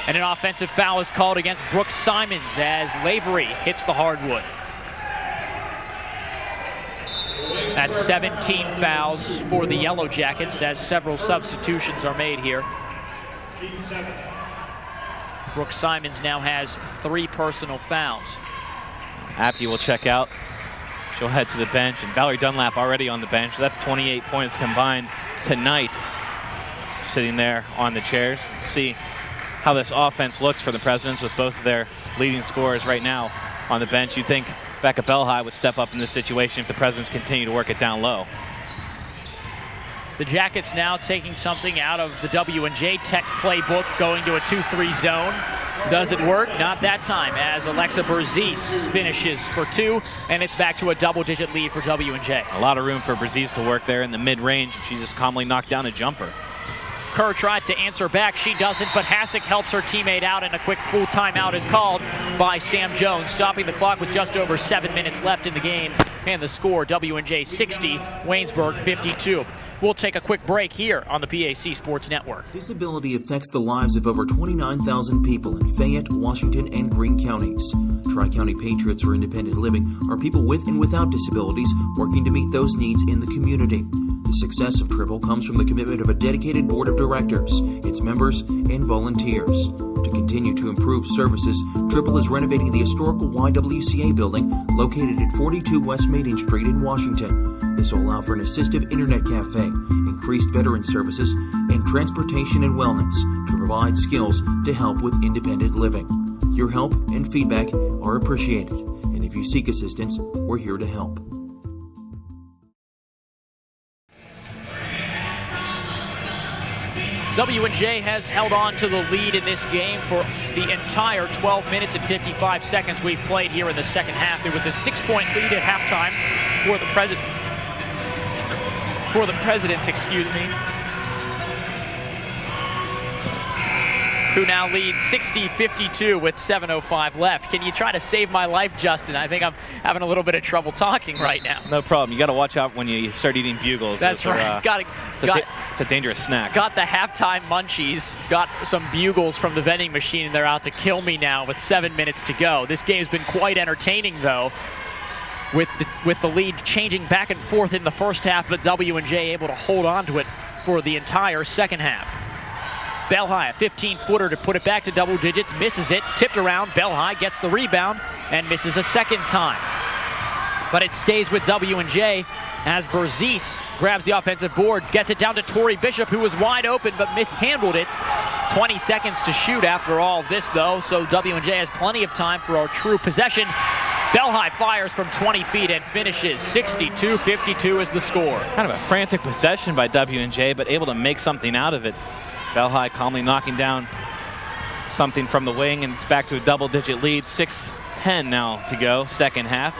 S1: and an offensive foul is called against Brooke Simons as Lavery hits the hardwood. That's 17 fouls for the Yellow Jackets as several substitutions are made here. Brooke Simons now has 3 personal fouls.
S2: Apke will check out. She'll head to the bench, and Valerie Dunlap already on the bench. That's 28 points combined tonight. Sitting there on the chairs. See how this offense looks for the Presidents with both of their leading scorers right now on the bench. You'd think Becca Belhigh would step up in this situation if the Presidents continue to work it down low.
S1: The Jackets now taking something out of the W&J Tech playbook, going to a 2-3 zone. Does it work? Not that time, as Alexa Berzis finishes for 2, and it's back to a double-digit lead for W&J.
S2: A lot of room for Berzis to work there in the mid-range, and she just calmly knocked down a jumper.
S1: Kerr tries to answer back. She doesn't, but Hassick helps her teammate out, and a quick full timeout is called by Sam Jones, stopping the clock with just over 7 minutes left in the game. And the score, W&J 60, Waynesburg 52. We'll take a quick break here on the PAC Sports Network.
S7: Disability affects the lives of over 29,000 people in Fayette, Washington, and Greene counties. Tri-County Patriots for Independent Living are people with and without disabilities working to meet those needs in the community. The success of Triple comes from the commitment of a dedicated board of directors, its members, and volunteers. To continue to improve services, Triple is renovating the historical YWCA building located at 42 West Maiden Street in Washington. This will allow for an assistive internet cafe, increased veteran services, and transportation and wellness to provide skills to help with independent living. Your help and feedback are appreciated, and if you seek assistance, we're here to help.
S1: W&J has held on to the lead in this game for the entire 12 minutes and 55 seconds we've played here in the second half. There was a 6-point lead at halftime for the Presidents, excuse me, who now leads 60-52 with 7:05 left. Can you try to save my life, Justin? I think I'm having a little bit of trouble talking right now.
S2: No problem. You got to watch out when you start eating bugles.
S1: That's right.
S2: It's a dangerous snack.
S1: Got the halftime munchies. Got some bugles from the vending machine, and they're out to kill me now with 7 minutes to go. This game's been quite entertaining, though, with the lead changing back and forth in the first half, but W&J able to hold on to it for the entire second half. Belhigh, a 15-footer to put it back to double digits, misses it, tipped around. Belhigh gets the rebound and misses a second time. But it stays with W&J as Berzis grabs the offensive board, gets it down to Tori Bishop, who was wide open but mishandled it. 20 seconds to shoot after all this, though, so W&J has plenty of time for our true possession. Belhigh fires from 20 feet and finishes. 62-52 is the score.
S2: Kind of a frantic possession by W&J, but able to make something out of it. Belhigh calmly knocking down something from the wing, and it's back to a double-digit lead. 6:10 now to go, second half.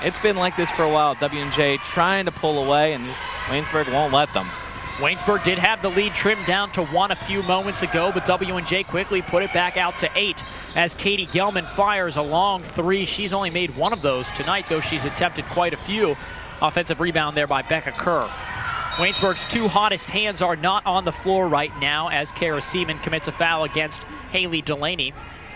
S2: It's been like this for a while. W&J trying to pull away, and Waynesburg won't let them.
S1: Waynesburg did have the lead trimmed down to 1 a few moments ago, but W&J quickly put it back out to 8 as Katie Gelman fires a long 3. She's only made 1 of those tonight, though she's attempted quite a few. Offensive rebound there by Becca Kerr. Waynesburg's 2 hottest hands are not on the floor right now as Kara Seaman commits a foul against Haley Delaney.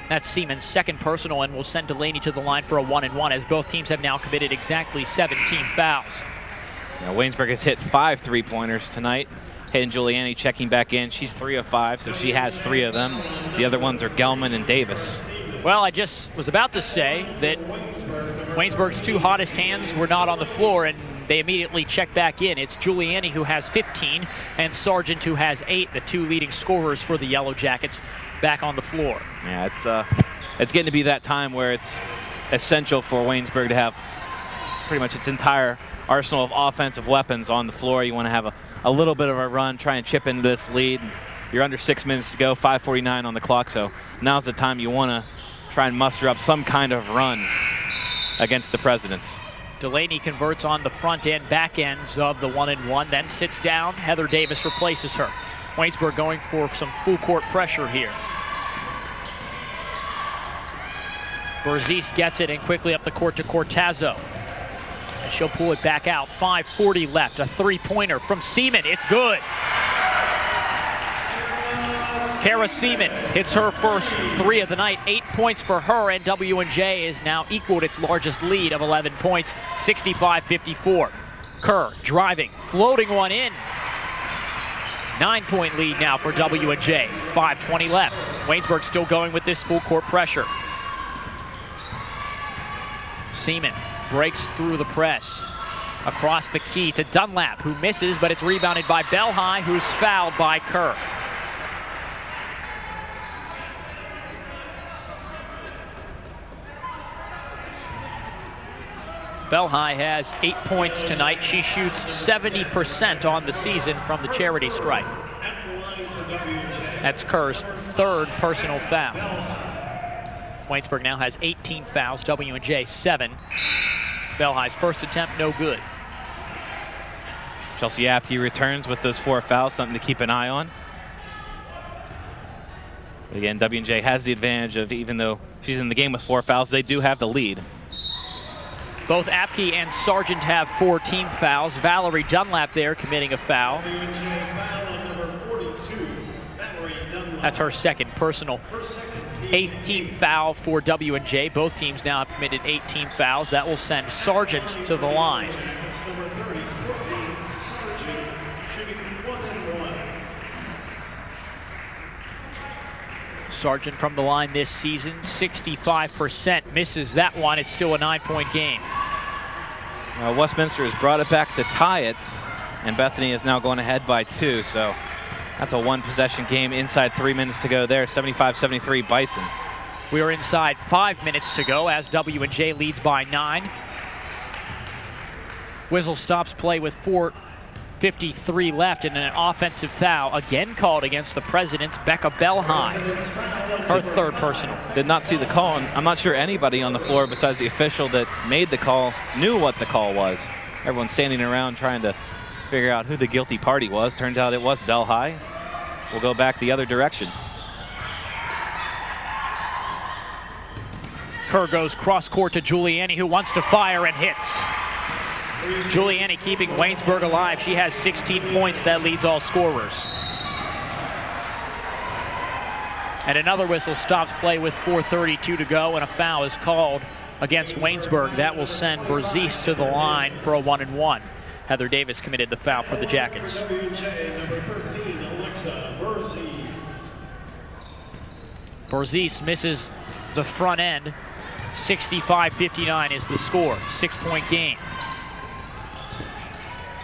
S1: That's Seaman's second personal, and will send Delaney to the line for a 1-and-1 as both teams have now committed exactly 17 fouls.
S2: Now, Waynesburg has hit 5 3-pointers tonight. Hayden Giuliani checking back in. She's 3 of 5, so she has 3 of them. The other ones are Gelman and Davis.
S1: Well, I just was about to say that Waynesburg's 2 hottest hands were not on the floor, and they immediately check back in. It's Giuliani who has 15 and Sargent who has 8, the 2 leading scorers for the Yellow Jackets, back on the floor.
S2: Yeah, it's getting to be that time where it's essential for Waynesburg to have pretty much its entire arsenal of offensive weapons on the floor. You want to have a little bit of a run, try and chip into this lead. You're under 6 minutes to go, 5:49 on the clock, so now's the time you want to try and muster up some kind of run against the Presidents.
S1: Delaney converts on the front and back ends of the 1-and-1, then sits down. Heather Davis replaces her. Waynesburg going for some full court pressure here. Berzis gets it and quickly up the court to Cortazzo. And she'll pull it back out. 5:40 left. A three-pointer from Seaman. It's good. Kara Seaman hits her first three of the night. 8 points for her, and W&J is now equaled its largest lead of 11 points, 65-54. Kerr driving, floating one in. 9-point lead now for W&J. 5:20 left. Waynesburg still going with this full court pressure. Seaman breaks through the press. Across the key to Dunlap, who misses, but it's rebounded by Belhigh, who's fouled by Kerr. Belhigh has 8 points tonight. She shoots 70% on the season from the charity stripe. That's Kerr's third personal foul. Waynesburg now has 18 fouls, W&J 7. Belhigh's first attempt, no good.
S2: Chelsea Apke returns with those 4 fouls, something to keep an eye on. But again, W&J has the advantage of, even though she's in the game with 4 fouls, they do have the lead.
S1: Both Apke and Sargent have 4 team fouls. Valerie Dunlap there committing a foul. That's her second personal. 8th team foul for W&J. Both teams now have committed 8 team fouls. That will send Sargent to the line. Sargent from the line this season, 65%. Misses that one. It's still a 9-point game.
S2: Westminster has brought it back to tie it, and Bethany is now going ahead by 2, so that's a 1-possession game inside 3 minutes to go there. 75-73 Bison.
S1: We are inside 5 minutes to go as W&J leads by 9. Whistle stops play with 4:53 left, and an offensive foul again called against the President's Becca Belhigh. Her third personal.
S2: Did not see the call, and I'm not sure anybody on the floor besides the official that made the call knew what the call was. Everyone's standing around trying to figure out who the guilty party was. Turns out it was Belhigh. We'll go back the other direction.
S1: Kerr goes cross court to Giuliani, who wants to fire and hits. Giuliani keeping Waynesburg alive. She has 16 points. That leads all scorers. And another whistle stops play with 4:32 to go, and a foul is called against Waynesburg. That will send Berzis to the line for a 1-and-1. Heather Davis committed the foul for the Jackets. Berzis misses the front end. 65-59 is the score. 6-point game.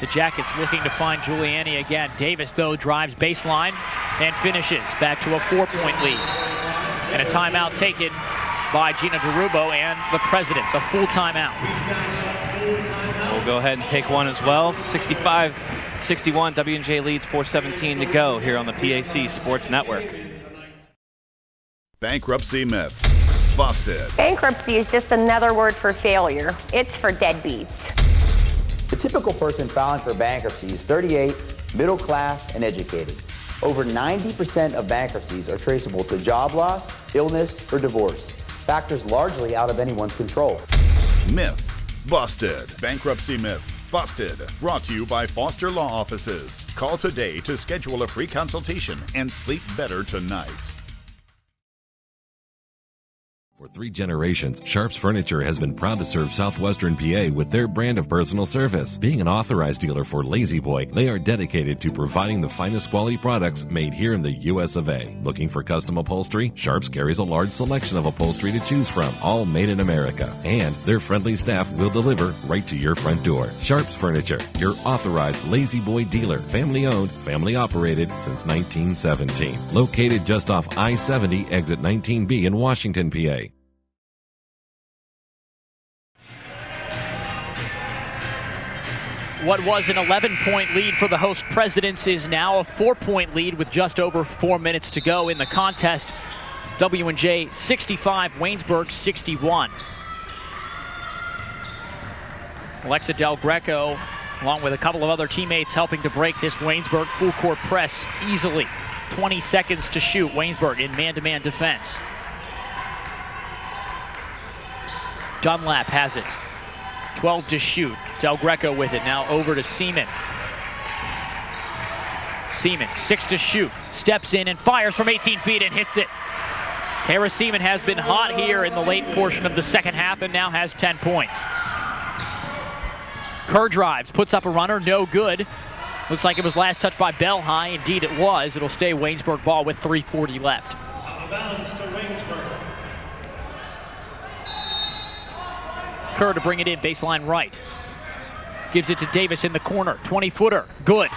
S1: The Jackets looking to find Giuliani again. Davis, though, drives baseline and finishes. Back to a 4-point lead. And a timeout taken by Gina DeRubo and the Presidents. A full timeout.
S2: We'll go ahead and take one as well. 65-61, W&J leads, 4:17 to go here on the PAC Sports Network.
S4: Bankruptcy myths busted.
S5: Bankruptcy is just another word for failure. It's for deadbeats.
S6: The typical person filing for bankruptcy is 38, middle class, and educated. Over 90% of bankruptcies are traceable to job loss, illness, or divorce, factors largely out of anyone's control.
S4: Myth busted. Bankruptcy myths busted. Brought to you by Foster Law Offices. Call today to schedule a free consultation and sleep better tonight.
S8: For 3 generations, Sharps Furniture has been proud to serve Southwestern PA with their brand of personal service. Being an authorized dealer for Lazy Boy, they are dedicated to providing the finest quality products made here in the US of A. Looking for custom upholstery? Sharps carries a large selection of upholstery to choose from, all made in America. And their friendly staff will deliver right to your front door. Sharps Furniture, your authorized Lazy Boy dealer. Family owned, family operated since 1917. Located just off I-70, exit 19B in Washington, PA.
S1: What was an 11-point lead for the host Presidents is now a 4-point lead with just over 4 minutes to go in the contest. W&J 65, Waynesburg 61. Alexa Del Greco, along with a couple of other teammates, helping to break this Waynesburg full court press easily. 20 seconds to shoot. Waynesburg in man-to-man defense. Dunlap has it. 12 to shoot. Del Greco with it. Now over to Seaman. Seaman, 6 to shoot. Steps in and fires from 18 feet and hits it. Kara Seaman has been hot here in the late portion of the second half and now has 10 points. Kerr drives, puts up a runner, no good. Looks like it was last touched by Bell High. Indeed it was. It'll stay Waynesburg ball with 3:40 left.
S3: Out of bounds to Waynesburg.
S1: Kerr to bring it in, baseline right. Gives it to Davis in the corner, 20-footer, good.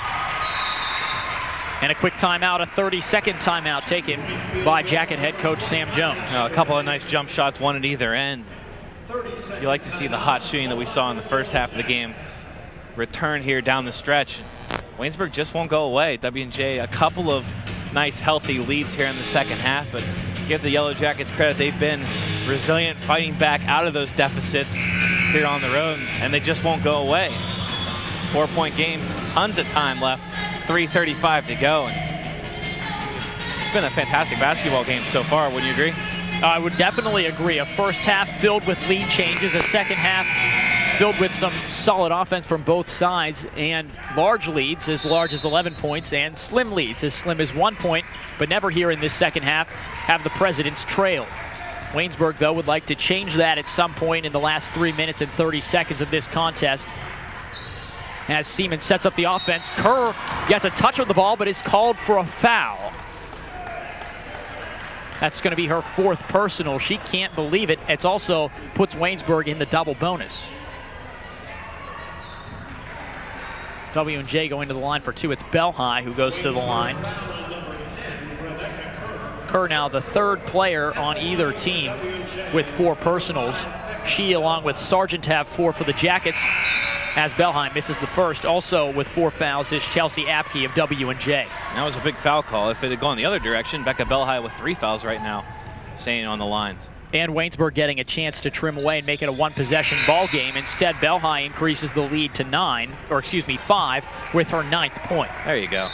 S1: And a quick timeout, a 30-second timeout taken by Jacket head coach Sam Jones.
S2: A couple of nice jump shots, one at either end. You like to see the hot shooting that we saw in the first half of the game return here down the stretch. Waynesburg just won't go away. W&J a couple of nice healthy leads here in the second half, but give the Yellow Jackets credit. They've been resilient, fighting back out of those deficits here on the road, and they just won't go away. 4-point game, tons of time left, 3:35 to go. And it's been a fantastic basketball game so far, wouldn't you agree?
S1: I would definitely agree. A first half filled with lead changes, a second half filled with some solid offense from both sides, and large leads as large as 11 points and slim leads as slim as 1 point, but never here in this second half have the Presidents trailed. Waynesburg, though, would like to change that at some point in the last 3 minutes and 30 seconds of this contest. As Seaman sets up the offense, Kerr gets a touch of the ball but is called for a foul. That's going to be her 4th personal. She can't believe it. It's also puts Waynesburg in the double bonus. W&J going to the line for 2. It's Bell High who goes to the line. Kerr now the 3rd player on either team with 4 personals. She, along with Sargent, have 4 for the Jackets, as Bellheim misses the first. Also with 4 fouls is Chelsea Apke of W&J.
S2: That was a big foul call. If it had gone the other direction, Becca Bellhigh with 3 fouls right now, staying on the lines.
S1: And Waynesburg getting a chance to trim away and make it a 1-possession ball game. Instead, Bellhigh increases the lead to 5 with her 9th point.
S2: There you go.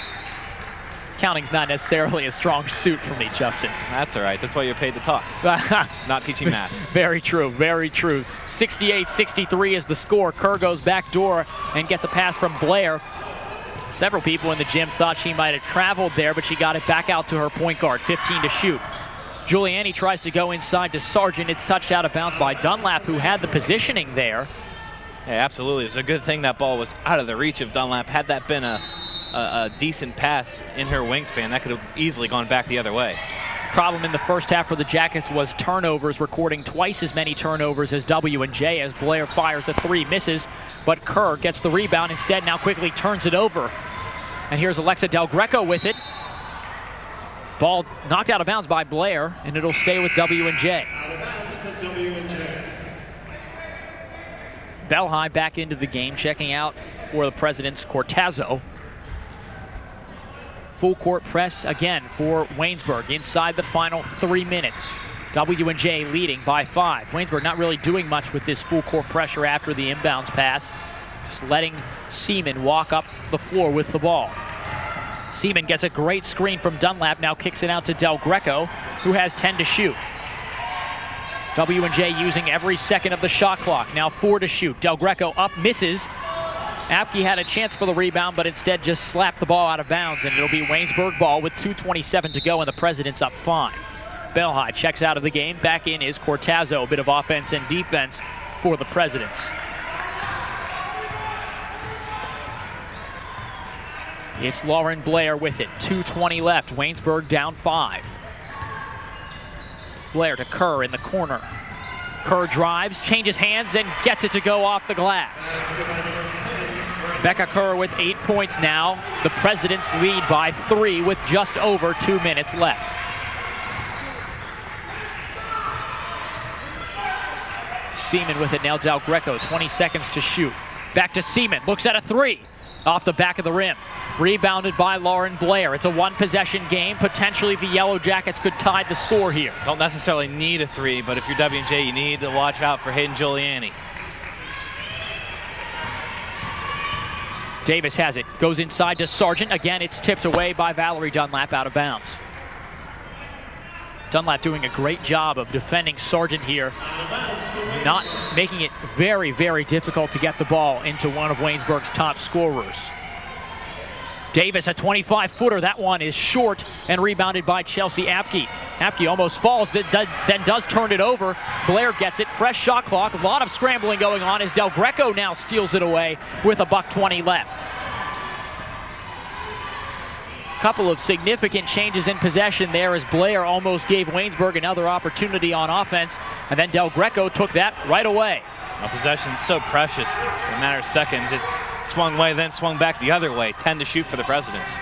S1: Counting's not necessarily a strong suit for me, Justin.
S2: That's all right. That's why you're paid to talk. Not teaching math.
S1: Very true, very true. 68-63 is the score. Kerr goes back door and gets a pass from Blair. Several people in the gym thought she might have traveled there, but she got it back out to her point guard, 15 to shoot. Giuliani tries to go inside to Sargent. It's touched out of bounds by Dunlap, who had the positioning there.
S2: Yeah, absolutely. It was a good thing that ball was out of the reach of Dunlap. Had that been a decent pass in her wingspan, that could have easily gone back the other way.
S1: Problem in the first half for the Jackets was turnovers, recording twice as many turnovers as W&J, as Blair fires a 3, misses, but Kerr gets the rebound instead, now quickly turns it over. And here's Alexa Del Greco with it. Ball knocked out of bounds by Blair, and it'll stay with W&J.
S3: Out of bounds to W&J.
S1: Bellhigh back into the game, checking out for the Presidents, Cortazzo. Full court press again for Waynesburg inside the final 3 minutes. W&J leading by 5. Waynesburg not really doing much with this full court pressure after the inbounds pass. Just letting Seaman walk up the floor with the ball. Seaman gets a great screen from Dunlap, now kicks it out to Del Greco, who has 10 to shoot. W&J using every second of the shot clock, now 4 to shoot. Del Greco up, misses. Apke had a chance for the rebound, but instead just slapped the ball out of bounds, and it'll be Waynesburg ball with 2:27 to go, and the Presidents up 5. Bellhigh checks out of the game. Back in is Cortazzo, a bit of offense and defense for the Presidents. It's Lauren Blair with it. 2:20 left. Waynesburg down 5. Blair to Kerr in the corner. Kerr drives, changes hands, and gets it to go off the glass. Becca Kerr with 8 points now. The Presidents lead by 3 with just over 2 minutes left. Seaman with it now. Del Greco, 20 seconds to shoot. Back to Seaman, looks at a 3 off the back of the rim. Rebounded by Lauren Blair. It's a 1-possession game. Potentially the Yellow Jackets could tie the score here.
S2: Don't necessarily need a 3, but if you're W&J, you need to watch out for Hayden Giuliani.
S1: Davis has it, goes inside to Sargent. Again, it's tipped away by Valerie Dunlap, out of bounds. Dunlap doing a great job of defending Sargent here, not making it very, very difficult to get the ball into one of Waynesburg's top scorers. Davis, a 25-footer. That one is short and rebounded by Chelsea Apke. Apke almost falls, then does turn it over. Blair gets it. Fresh shot clock. A lot of scrambling going on as Del Greco now steals it away with a $1:20 left. Couple of significant changes in possession there as Blair almost gave Waynesburg another opportunity on offense, and then Del Greco took that right away.
S2: Well, possession's so precious. In a matter of seconds, it swung away, then swung back the other way. 10 to shoot for the Presidents.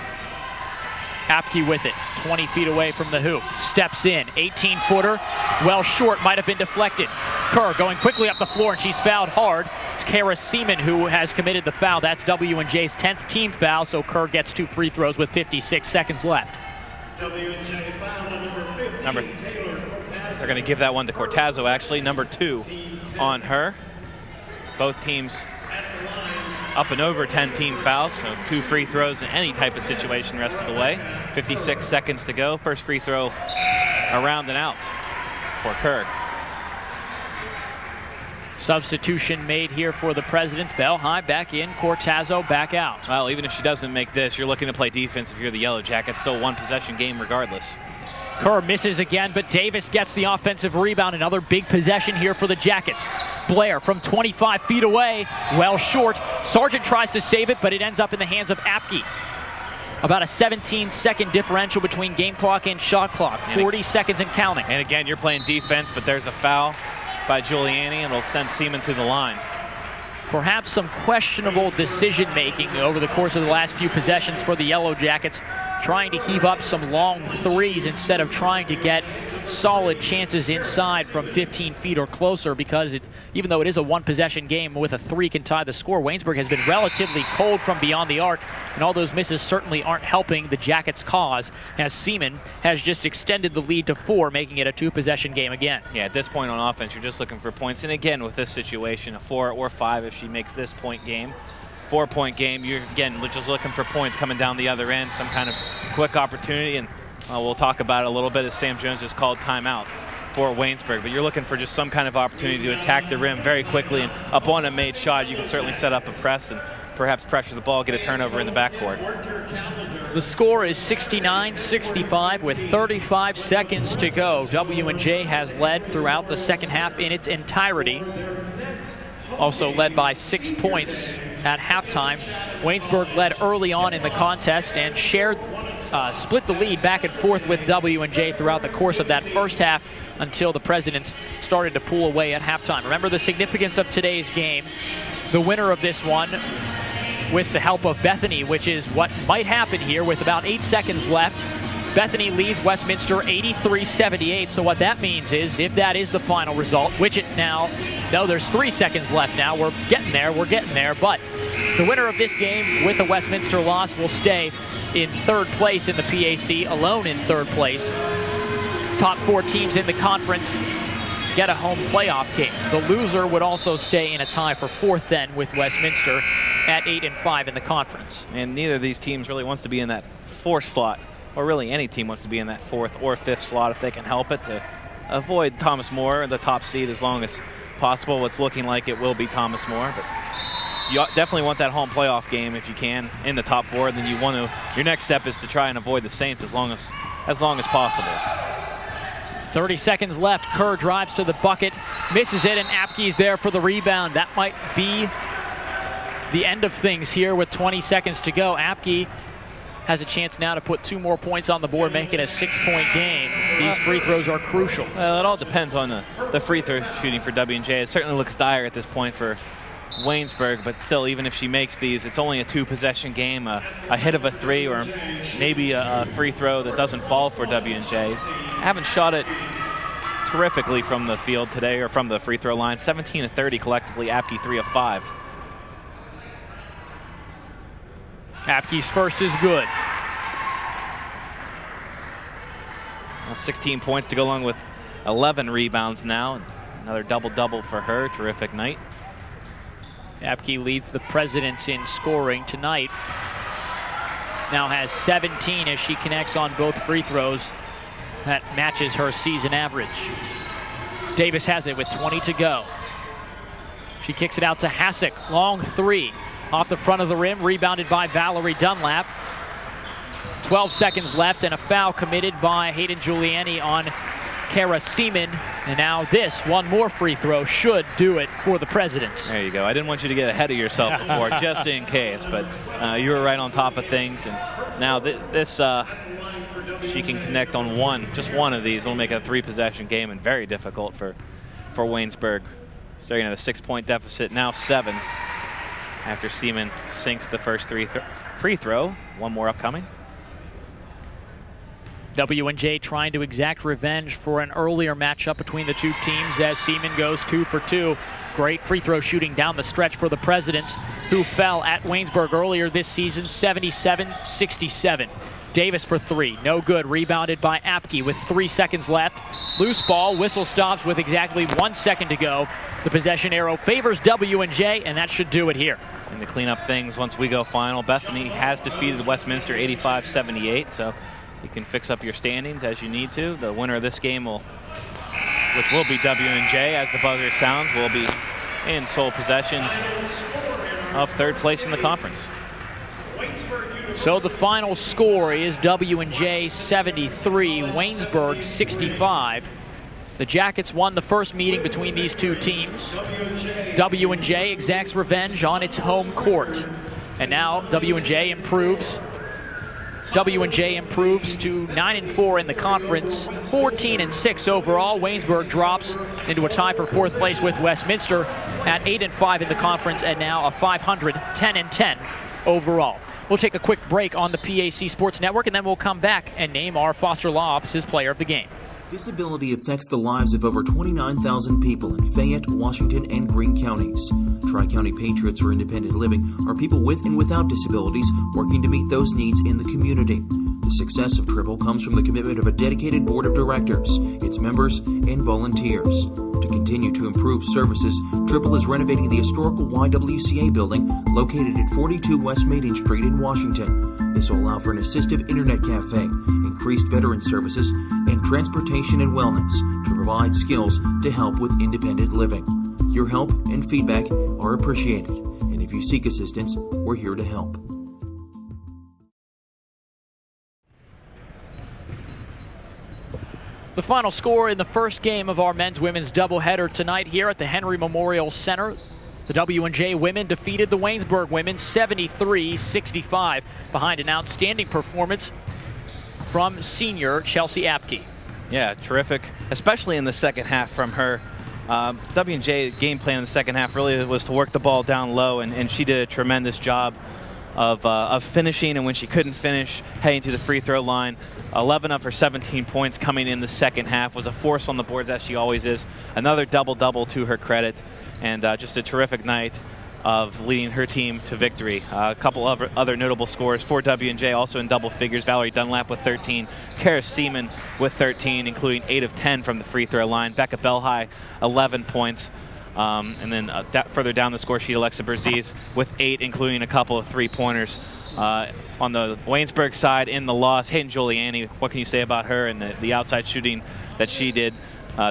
S1: Apke with it, 20 feet away from the hoop. Steps in, 18-footer. Well short, might have been deflected. Kerr going quickly up the floor, and she's fouled hard. It's Kara Seaman who has committed the foul. That's W&J's 10th team foul, so Kerr gets 2 free throws with 56 seconds left.
S3: W&J foul on number 50, Taylor Cortazzo.
S2: They're going to give that one to Cortazzo, actually. Number 2 on her. Both teams up and over 10 team fouls, so 2 free throws in any type of situation rest of the way. 56 seconds to go. First free throw around and out for Kerr.
S1: Substitution made here for the Presidents. Bell High back in, Cortazzo back out.
S2: Well, even if she doesn't make this, you're looking to play defense if you're the Yellow Jackets. Still 1 possession game regardless.
S1: Kerr misses again, but Davis gets the offensive rebound. Another big possession here for the Jackets. Blair from 25 feet away, well short. Sargent tries to save it, but it ends up in the hands of Apke. About a 17-second differential between game clock and shot clock. 40 seconds and counting.
S2: And again, you're playing defense, but there's a foul by Giuliani, and it'll send Seaman to the line.
S1: Perhaps some questionable decision-making over the course of the last few possessions for the Yellow Jackets, trying to heave up some long threes instead of trying to get solid chances inside from 15 feet or closer, because even though it is a 1-possession game with a 3 can tie the score, Waynesburg has been relatively cold from beyond the arc, and all those misses certainly aren't helping the Jackets' cause, as Seaman has just extended the lead to 4, making it a 2-possession game again.
S2: Yeah, at this point on offense, you're just looking for points, and again, with this situation, a 4 or 5 if she makes this point game. 4-point game, you're again just looking for points coming down the other end, some kind of quick opportunity, and we'll talk about it a little bit as Sam Jones just called timeout for Waynesburg. But you're looking for just some kind of opportunity to attack the rim very quickly, and upon a made shot, you can certainly set up a press and perhaps pressure the ball, get a turnover in the backcourt.
S1: The score is 69-65 with 35 seconds to go. W&J has led throughout the second half in its entirety. Also led by 6 points at halftime. Waynesburg led early on in the contest and split the lead back and forth with W&J throughout the course of that first half until the Presidents started to pull away at halftime. Remember the significance of today's game. The winner of this one, with the help of Bethany, which is what might happen here with about 8 seconds left. Bethany leads Westminster 83-78, so what that means is, if that is the final result, which it now, no, there's 3 seconds left now, we're getting there, but the winner of this game with a Westminster loss will stay in 3rd place in the PAC, alone in 3rd place. Top 4 teams in the conference get a home playoff game. The loser would also stay in a tie for 4th then with Westminster at 8-5 in the conference.
S2: And neither of these teams really wants to be in that 4th slot, or really any team wants to be in that 4th or 5th slot if they can help it, to avoid Thomas More, the top seed, as long as possible. It's looking like it will be Thomas More, but you definitely want that home playoff game if you can in the top 4. Then you want to, your next step is to try and avoid the Saints as long as possible.
S1: 30 seconds left. Kerr drives to the bucket, misses it, and Apke's there for the rebound. That might be the end of things here with 20 seconds to go. Apke has a chance now to put 2 more points on the board, make it a 6-point game. These free throws are crucial.
S2: Well, it all depends on the free throw shooting for W&J. It certainly looks dire at this point for Waynesburg, but still, even if she makes these, it's only a 2-possession game. A hit of a 3 or maybe a free throw that doesn't fall for W&J. Haven't shot it terrifically from the field today, or from the free throw line. 17 of 30 collectively. Apke 3 of 5.
S1: Apke's first is good.
S2: Well, 16 points to go along with 11 rebounds now. Another double-double for her. Terrific night.
S1: Apke leads the Presidents in scoring tonight. Now has 17 as she connects on both free throws. That matches her season average. Davis has it with 20 to go. She kicks it out to Hasek. Long three off the front of the rim, rebounded by Valerie Dunlap. 12 seconds left and a foul committed by Hayden Giuliani on Kara Seaman. And now this, one more free throw, should do it for the Presidents.
S2: There you go. I didn't want you to get ahead of yourself before, just in case. But you were right on top of things. And now this, she can connect on just one of these. It'll make it a 3-possession game and very difficult for Waynesburg. Starting at a 6-point deficit, now 7. After Seaman sinks the first free throw. One more upcoming.
S1: W&J trying to exact revenge for an earlier matchup between the two teams as Seaman goes 2 for 2. Great free throw shooting down the stretch for the Presidents, who fell at Waynesburg earlier this season, 77-67. Davis for 3, no good. Rebounded by Apke with 3 seconds left. Loose ball, whistle stops with exactly 1 second to go. The possession arrow favors W&J, and that should do it here.
S2: And to clean up things once we go final, Bethany has defeated Westminster 85-78, so you can fix up your standings as you need to. The winner of this game which will be W&J as the buzzer sounds, will be in sole possession of 3rd place in the conference.
S1: So the final score is W&J 73, Waynesburg 65. The Jackets won the first meeting between these two teams. W&J exacts revenge on its home court. And now W&J improves. W&J improves to 9-4 in the conference, 14-6 overall. Waynesburg drops into a tie for 4th place with Westminster at 8-5 in the conference, and now a 500, 10-10 overall. We'll take a quick break on the PAC Sports Network, and then we'll come back and name our Foster Law Office's player of the game.
S7: Disability affects the lives of over 29,000 people in Fayette, Washington, and Greene counties. Tri-County Patriots for Independent Living are people with and without disabilities working to meet those needs in the community. The success of Triple comes from the commitment of a dedicated board of directors, its members, and volunteers. To continue to improve services, Triple is renovating the historical YWCA building located at 42 West Maiden Street in Washington. This will allow for an assistive internet cafe, increased veteran services, and transportation and wellness to provide skills to help with independent living. Your help and feedback are appreciated, and if you seek assistance, we're here to help.
S1: The final score in the first game of our men's-women's doubleheader tonight here at the Henry Memorial Center. The W&J women defeated the Waynesburg women 73-65 behind an outstanding performance from senior Chelsea Apke.
S2: Yeah, terrific, especially in the second half from her. W&J game plan in the second half really was to work the ball down low, and she did a tremendous job of finishing, and when she couldn't finish, heading to the free throw line. 11 of her 17 points coming in the second half, was a force on the boards as she always is. Another double-double to her credit, and just a terrific night of leading her team to victory. A couple of other notable scores for W&J, also in double figures. Valerie Dunlap with 13, Kara Seaman with 13, including 8 of 10 from the free throw line. Becca Belhigh, 11 points. And then further down the score sheet, Alexa Berzies with 8, including a couple of 3-pointers. On the Waynesburg side, in the loss, Hayden Giuliani, what can you say about her and the outside shooting that she did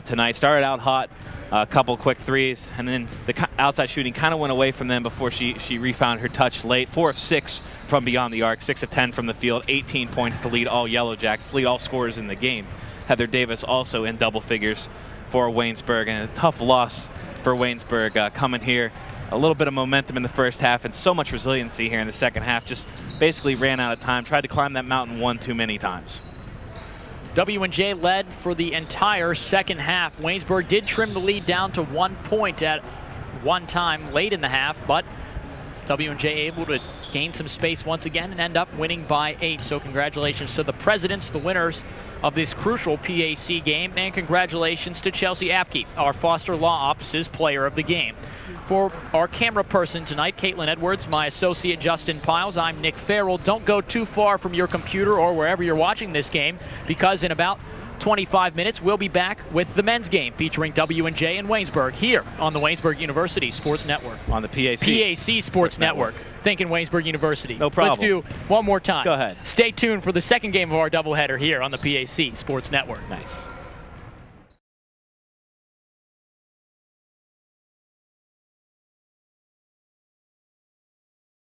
S2: tonight? Started out hot, a couple quick threes, and then the outside shooting kind of went away from them before she refound her touch late. 4 of 6 from beyond the arc, 6 of 10 from the field, 18 points to lead all Yellow Jacks, lead all scorers in the game. Heather Davis also in double figures for Waynesburg, and a tough loss for Waynesburg coming here. A little bit of momentum in the first half and so much resiliency here in the second half. Just basically ran out of time, tried to climb that mountain one too many times.
S1: W&J led for the entire second half. Waynesburg did trim the lead down to 1 point at one time late in the half, but W&J able to gain some space once again and end up winning by 8. So congratulations to the Presidents, the winners of this crucial PAC game, and congratulations to Chelsea Apke, our Foster Law Office's player of the game. For our camera person tonight, Caitlin Edwards, my associate Justin Piles, I'm Nick Farrell. Don't go too far from your computer or wherever you're watching this game, because in about 25 minutes, we'll be back with the men's game featuring W&J and Waynesburg here on the Waynesburg University Sports Network.
S2: On the PAC.
S1: PAC Sports Network. Thinking Waynesburg University.
S2: No problem.
S1: Let's do one more time.
S2: Go ahead.
S1: Stay tuned for the second game of our doubleheader here on the PAC Sports Network.
S2: Nice.